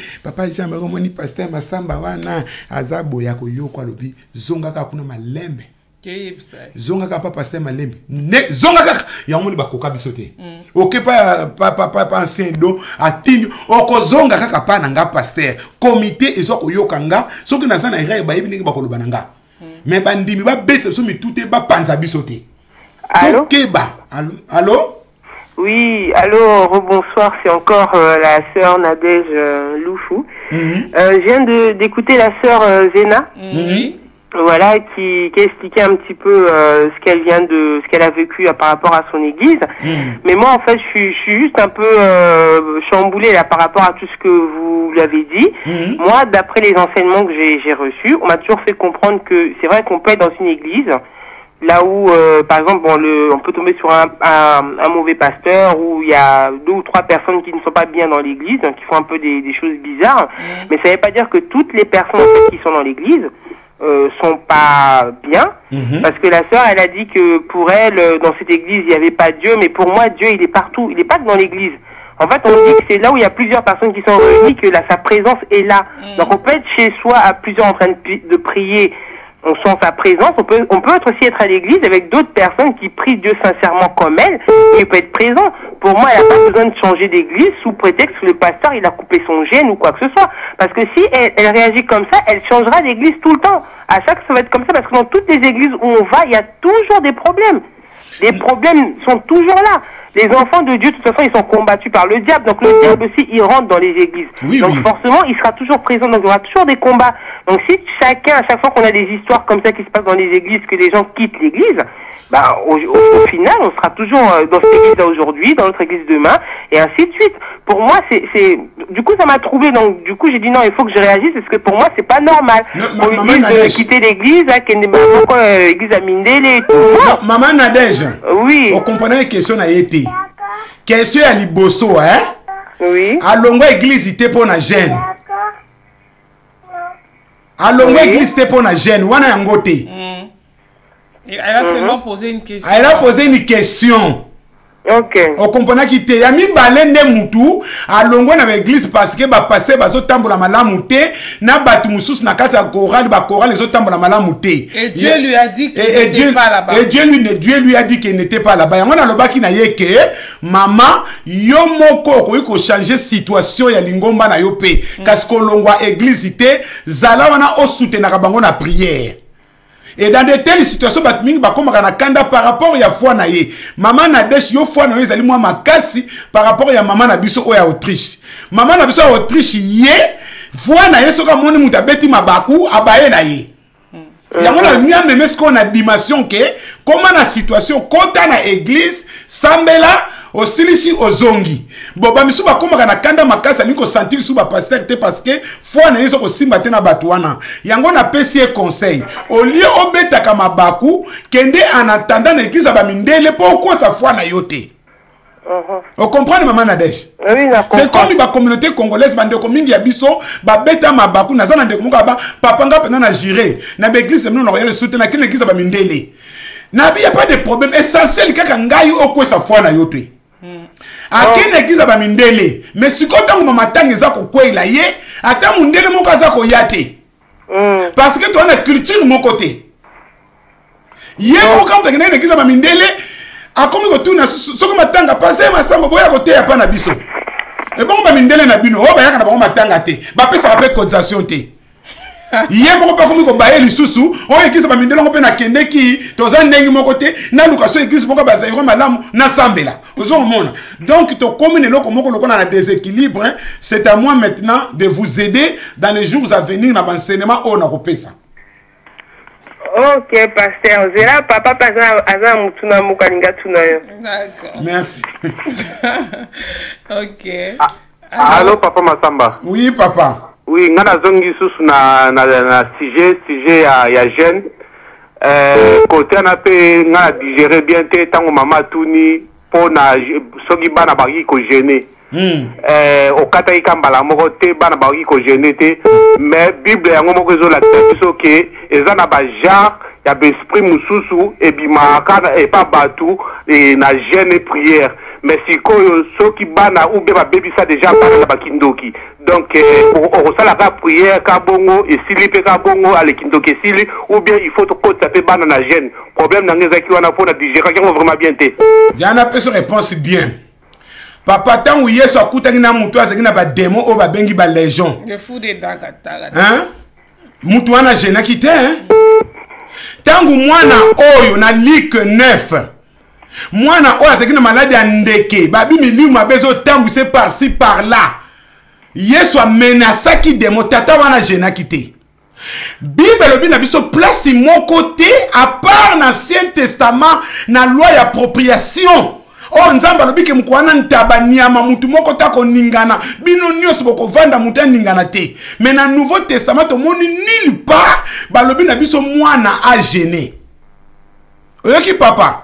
moni pasteur Masamba wana azabo ya koyokwa lobi zonga ka kuna malembe. Zonga ka papa pasteur malembe zonga ka ya moni bakoka bisote ok pa ancien do atini oko zonga kaka pa na nga pasteur comité ezo koyoka nga soki na sana ira ba yebi ndenge bakoloba na nga mais bandimi ba betse so mitute ba panza bisote. Allô allô. Oui, allô, rebonsoir, c'est encore la sœur Nadège Loufou. Je viens d'écouter la sœur Zena. voilà, qui expliquait un petit peu ce qu'elle a vécu par rapport à son église. Mais moi, en fait, je suis juste un peu chamboulée là par rapport à tout ce que vous lui avez dit. Moi, d'après les enseignements que j'ai reçus, on m'a toujours fait comprendre que c'est vrai qu'on peut être dans une église là où, par exemple, on peut tomber sur un mauvais pasteur, où il y a 2 ou 3 personnes qui ne sont pas bien dans l'église, qui font un peu des choses bizarres. Mais ça ne veut pas dire que toutes les personnes en fait, qui sont dans l'église sont pas bien, parce que la sœur, elle a dit que pour elle, dans cette église, il n'y avait pas Dieu, mais pour moi, Dieu, il est partout, il n'est pas que dans l'église. En fait, on dit que c'est là où il y a plusieurs personnes qui sont réunies, que sa présence est là. Donc, on peut être chez soi à plusieurs en train de prier, on sent sa présence. On peut aussi être à l'église avec d'autres personnes qui prient Dieu sincèrement comme elle, et il peut être présent. Pour moi, elle n'a pas besoin de changer d'église sous prétexte que le pasteur, il a coupé son gène ou quoi que ce soit. Parce que si elle réagit comme ça, elle changera d'église tout le temps. À chaque fois, ça va être comme ça, parce que dans toutes les églises où on va, il y a toujours des problèmes. Les problèmes sont toujours là. Les enfants de Dieu, de toute façon, ils sont combattus par le diable. Donc, le diable aussi, il rentre dans les églises. Donc, forcément, il sera toujours présent. Donc, il y aura toujours des combats. Donc, si chacun, à chaque fois qu'on a des histoires comme ça qui se passent dans les églises, que les gens quittent l'église, bah, au final, on sera toujours dans cette église-là aujourd'hui, dans notre église demain, et ainsi de suite. Pour moi, du coup, ça m'a troublé. Donc, du coup, j'ai dit non, il faut que je réagisse, parce que pour moi, c'est pas normal. Pour une église de quitter l'église, l'église à Mindele et tout. Non, maman Nadège. Oui. Vous comprenez la question a été. Question à Liboso, hein? Oui. À longo église, il pour la gêne. À longo église, il pour la gêne. Wana yangote. Elle a seulement posé une question. Elle a posé une question. Ok. On comprend qu'il y a mis balende moutou à longo dans l'église parce que ba passer ba zo tambola malamu te na batu mususu na kati ya chorale ba chorale les autres tambola malamu te. Et Dieu lui a dit qu'il n'était pas là-bas. Et Dieu lui a dit qu'il n'était pas là-bas. Yango na loba ki na yeke maman yo moko ko changer situation ya lingomba na yo pe parce que longwa église te zala wana o soutenir bango na prière. Et dans de telles situations, par rapport à la foi na ye, maman Nadège yo foi na ye zali moi makasi par rapport à maman na biso oya Autriche. Maman na biso Autriche ye foi na ye soka moni muta beti mabaku abaye na ye. Yango na nya même ce qu'on a dimension que comment la situation kota na église sambela osilisi ozongi boba misu bakoma na kanda makasa niko sentir sous ba pasteur te parce que foi na yeso ko simba te na batu wana yango na pesi conseil au lieu obetaka mabaku kende en attendant na église ba mindele pourquoi sa foi na yote. On comprend maman Nadège. Oui, c'est comme la communauté congolaise bande ko mingi ya biso ba beta mabaku na zana ndeko moka ba papa nga pena na girer na église nous na soutenir na kine église ba mindele. Na bi y a pas de problème essentiel kaka ngai okwe sa foi na yote. Akene église ba mindele mais si ko tango mama tangi za ko kwela ye ata mundele moko za ko yate. Parce que toi na culture mon côté. Ye ko kam tangene église ba mindele akomi ko tuna soko matanga passer masamba boya ko te ya pa na biso. E bon ba mindele na bino o ba yaka na ba matanga te. Ba pesa rappel cotisation te. Hier moko pa komi ko baye lisusu o église ba mindele ko pe na kende ki toza ndengi moko te na lukaso église moko ba zairo malamu na sambela. Ozo mona. Donc to commune loko moko loko na déséquilibre, hein? C'est à moi maintenant de vous aider dans les jours à venir na enseignement o na ko pesa. Ok, pasteur. Zera papa paza aza mutuna mukalinga tunayo. D'accord. Merci. Ok. Allô papa Masamba. Oui papa. Oui, ngana zongi susu na sujet ya jeune. Côté na pe ngana digérer bien te tango mama tuni po na soki bana baki ko gêner. Au kataki kambala moko te bana baki ko gêner te mais bible yango moko ezola biso ke eza na ba genre ya ba esprit mususu ebima kana e pa batu na jeûne et prière mais sikoyo soki bana ou bien ba bebisa déjà bana na bakindoki donc au sala ka prière ka bongo et sili pe ka bongo ale kindoki sili ou bien il faut to taper bana na jeûne problème na ngezaki wana po na digérer qui vraiment bien te Diana peut se réponse bien. Papa tangu yeso akutaki na mutu azaki na ba démon o ba bengi ba légion. Je fous des dagatara. Hein? Mutu wana jena kite hein? Tangu mwana oyo na Luc 9. Mwana oyo azaki na malade ya ndeke, babi milimu mabezo tambuse par ci par là. Yeso amenasaki démon tata wana jena kite. Bible lobi na biso place mon côté à part l'Ancien Testament na loi d'appropriation. Oh nzamba lobi ke mukwana ntaba nyama mutu moko tako ningana bino nyos boko vanda mutu ningana te. Mais na Nouveau Testament to moni nulle part ba lobi na biso mwana a gêné. Oyoki papa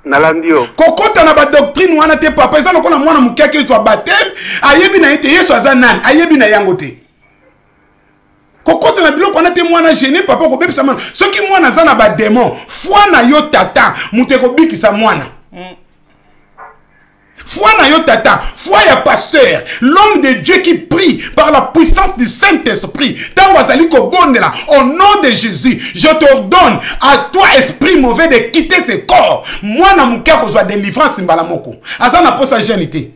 Nalandio. Kokota na ba doctrine wana te papa eza lokola mwana mukeke so baptême ayebi na ete Yesu azanan ayebi na yango te. Kokota na biloko wana te mwana gêné papa ko bebisa mwana soki mwana za na ba démon foi na yo tata muteko bikisa mwana. Foi na yo tata, foi ya pasteur, l'homme de Dieu qui prie par la puissance du Saint-Esprit. Tant wazali ko bondela, au nom de Jésus, je t'ordonne à toi esprit mauvais de quitter ce corps. Moi na mukia ko zwa délivrance mbala moko. Asa na posa génité.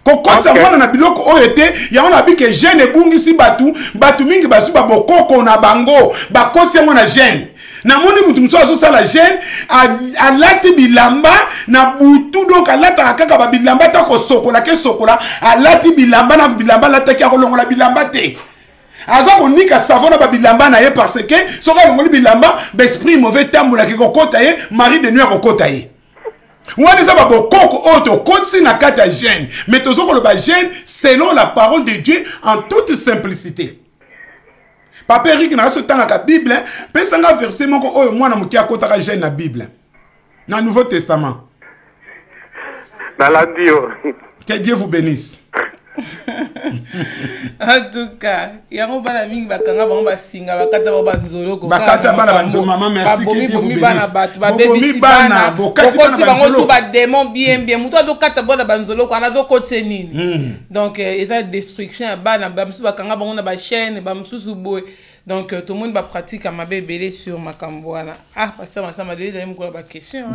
Kokotsa mwana na biloko oyo te, ya wana bi ke gêne bungisi batu mingi basu ba bokoko na bango, ba kotsi mwana gêne. Na moni mutu mso azo sala gêne alati bilamba na butu donc alata kaka ba bilamba ta ko sokola ke sokola alati bilamba na bilamba lata ki akolongola bilamba te aza ko nika savon na ba bilamba na ye parce que soka longoli bilamba l'esprit mauvais tambola ki kokota ye mari de nuit kokota ye wana za ba bokoko oto kotsi na kata gêne mais tozoko le ba gêne selon la parole de Dieu en toute simplicité. Papa Eric na so tanga ka Bible, pesanga verset moko oyo mwana mukia kotaka gêne na Bible. Na Nouveau Testament. Dans la Dio. Que Dieu vous bénisse. En tout cas, yango bana mingi bakanga bango basinga bakata ba banzolo ko. Bakata bana banzolo maman merci que Dieu vous bénisse. Ba baby bana bokati bango so ba démon bien muto azo kata bana banzolo ko anazo kotse nini. Donc eza destruction bana bamsu bakanga bango na ba chaîne bamsusu boy. Donc tout le monde va pratiquer ma bébé sur ma camboana. Ah pasteur Massamba déjà il me pose la question.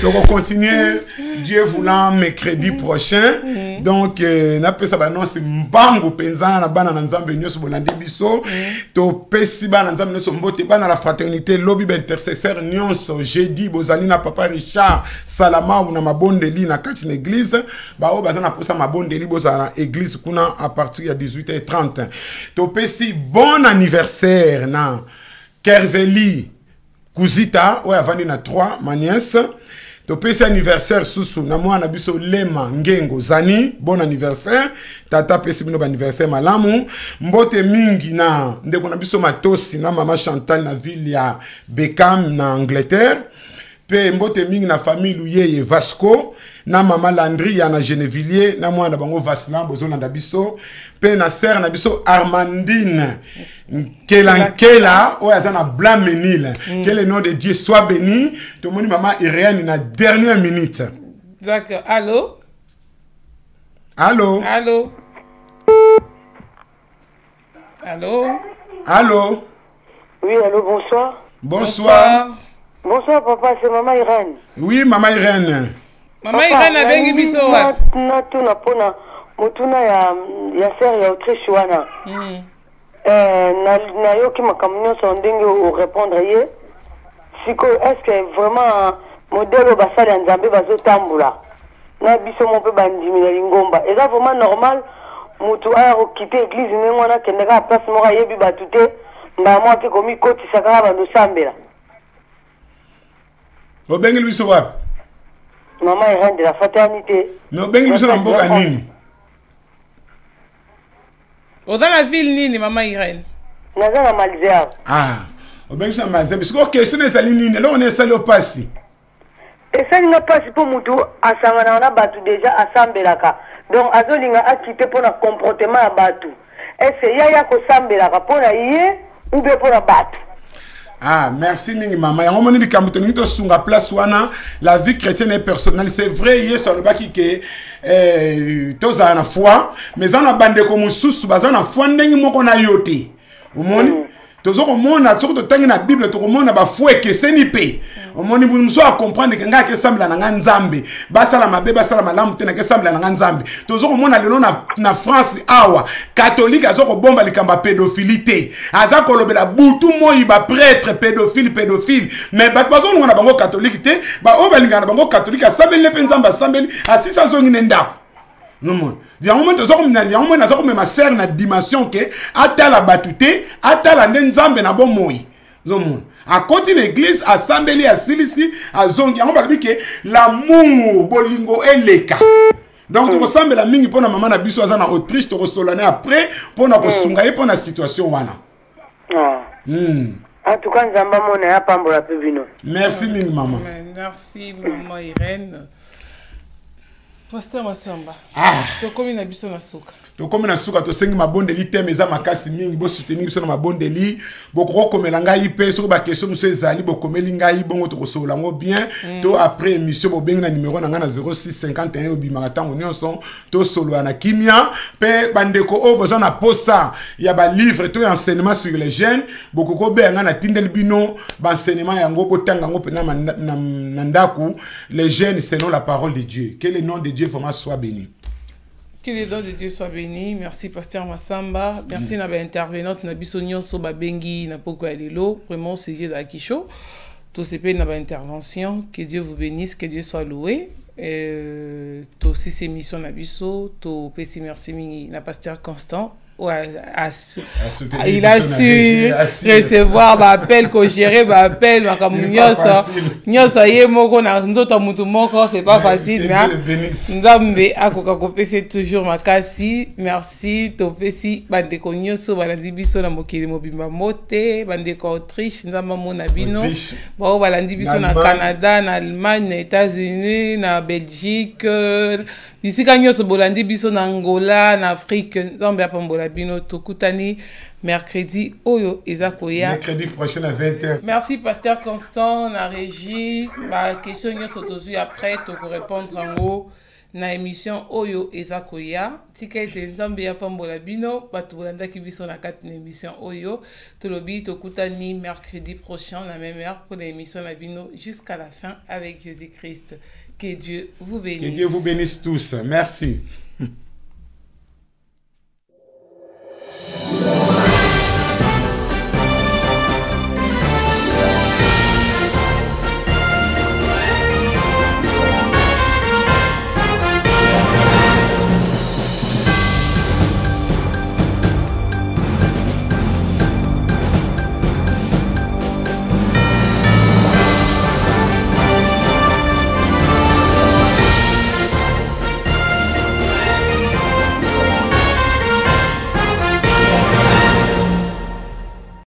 On va continuer Dieu voulant mercredi prochain. Donc na pesa ba non c'est mbango penza na bana na nzambe nyoso bolandi biso. To pesi bana nzambe nyoso mbote bana la fraternité lobby intercesseur nyonso jeudi bozali na papa Richard Salama ou na mabondeli na kati na église. Ba o bazana posa mabondeli bozala na église kuna à partir ya 18h30. Topesi bon anniversaire na Kerveli Kuzita ouais avant na 3 ma nièce. Topesi anniversaire susu na mwana biso Lema Ngengo Zani bon anniversaire tata pesi bino anniversaire malamu mbote mingi na ndeko na biso Matosi na mama Chantal na ville ya Beckham na Angleterre. Pe mbote mingi na famille Luyeye Vasco na mama Landry ya na Genevilliers na mwana bango Vaslan bozolanda biso pe na sœur na biso Armandine Kela oya azana blanc menil que le nom de Dieu soit béni. Tout le monde maman Irène na dernière minute. D'accord. Allô? Allô? Allô? Allô? Allô? Oui, allô, bonsoir. Bonsoir. Bonsoir, papa, c'est maman Irène. Oui, maman Irène. Maman Irène a bengi biso wa. Na tuna pona mutuna ya sœur ya Autriche wana. Na yoki makamnyo so ndenge o répondre ye. Siko est-ce que vraiment modèle basali nzambe bazotambula. Na biso mo pe bandimina lingomba. Eza vraiment normal mutu aya ko quitter église nengo na kendeka place mo ka yebi batute mba mo ke komi koti saka ba no sambela. Obengi biso wapi? Maman Irène de la fraternité. Mais obengi biso na mboka nini? Dans la ville nini maman Irène? Naza na Malzea. Ah, obengi biso na Malzea. Bisiko question ezali nini? Là on est sali opasi. Et ça n'a pas si pour mutu asangana na batu déjà asambelaka. Donc azolinga akite pour na comportement ya batu. Est-ce yaya ko sambelaka pour na yé ou bien pour na batu? Ah, merci mingi maman. Yango moni likambo to nito sunga place wana la vie chrétienne est personnelle. C'est vrai yeso le baki ke toza na foi, mais ana bande ko mususu bazana foi ndenge moko na yote. Omoni tozo ko mona tsoko to tangi na Bible to ko mona ba foi ke seni pe. Omoni bu muso a comprendre que nga ke sambla na nzambe. Basala mabe basala malamu tena ke sambla na nzambe. Tozo ko mona lelo na France awa catholique azo ko bomba likamba pédophilité. Aza ko lobela butu moyi ba prêtre pédophile mais ba bazo ngona bango catholique te ba o balinga na bango catholique asambeli le penzamba asambeli asisa zongi ndako. non mon ma sœur na dimension que atala batute atala nzambe na bon moi non à côté l'église assemblée à silisi à zongi on va dire que l'amour bolingo eleka donc tu ressembles la mingi pour na maman na biso azana Autriche to resolane après pour na kosunga et pour na situation wana en tout cas nzamba mona ya pambola pe bino merci mingi maman merci maman Irène. Pasteur Massamba. To komi na biso na suka. To komi na suka to sengi mabondeli teme eza makasi mingi bo soutenir biso na mabondeli bo ko komela ngai pe so ba question muso ezali bo komeli ngai bongo to kosola ngo bien to après émission bo bengi na numéro na nga na 0651 obimaka tango nyonso to solo na kimia pe bandeko o boza na posa ya ba livre to enseignement sur les jeunes bo ko be nga na tindel bino ba enseignement yango botanga ngo pe na ndaku les jeunes selon la parole de Dieu. Que le nom de Dieu vraiment soit béni. Que le nom de Dieu soit béni. Merci Pasteur Massamba. Merci na ba intervenante na biso nyonso ba bengi na poko ya lelo. Vraiment sujet da Kisho. Tout c'est pe na ba intervention. Que Dieu vous bénisse, que Dieu soit loué. To si c'est mission na biso, to pesi merci mingi na Pasteur Constant. Ouais, il a su recevoir l'appel, que gérer l'appel, c'est pas facile, mais toujours makasi. Merci, topesi bandeko nyoso balandi biso na mokili mobimba mote, bandeko Autriche, nzamba mona bino, ba balandi biso na Canada, na Allemagne, na États-Unis, na Belgique, bisika nyoso bolandi biso na Angola, na Afrique, nzamba pambola bino tokutani mercredi oyo ezakoya mercredi prochain à 20h. Merci Pasteur Constant na régie ba question nyoso tozu après to répondre ngo na émission oyo ezakoya tika ete nzambe ya pambola bino bato bolandaki biso na kati na émission oyo tolobi tokutani mercredi prochain la même heure pour l'émission la bino jusqu'à la fin avec Jésus-Christ. Que Dieu vous bénisse. Que Dieu vous bénisse tous. Merci.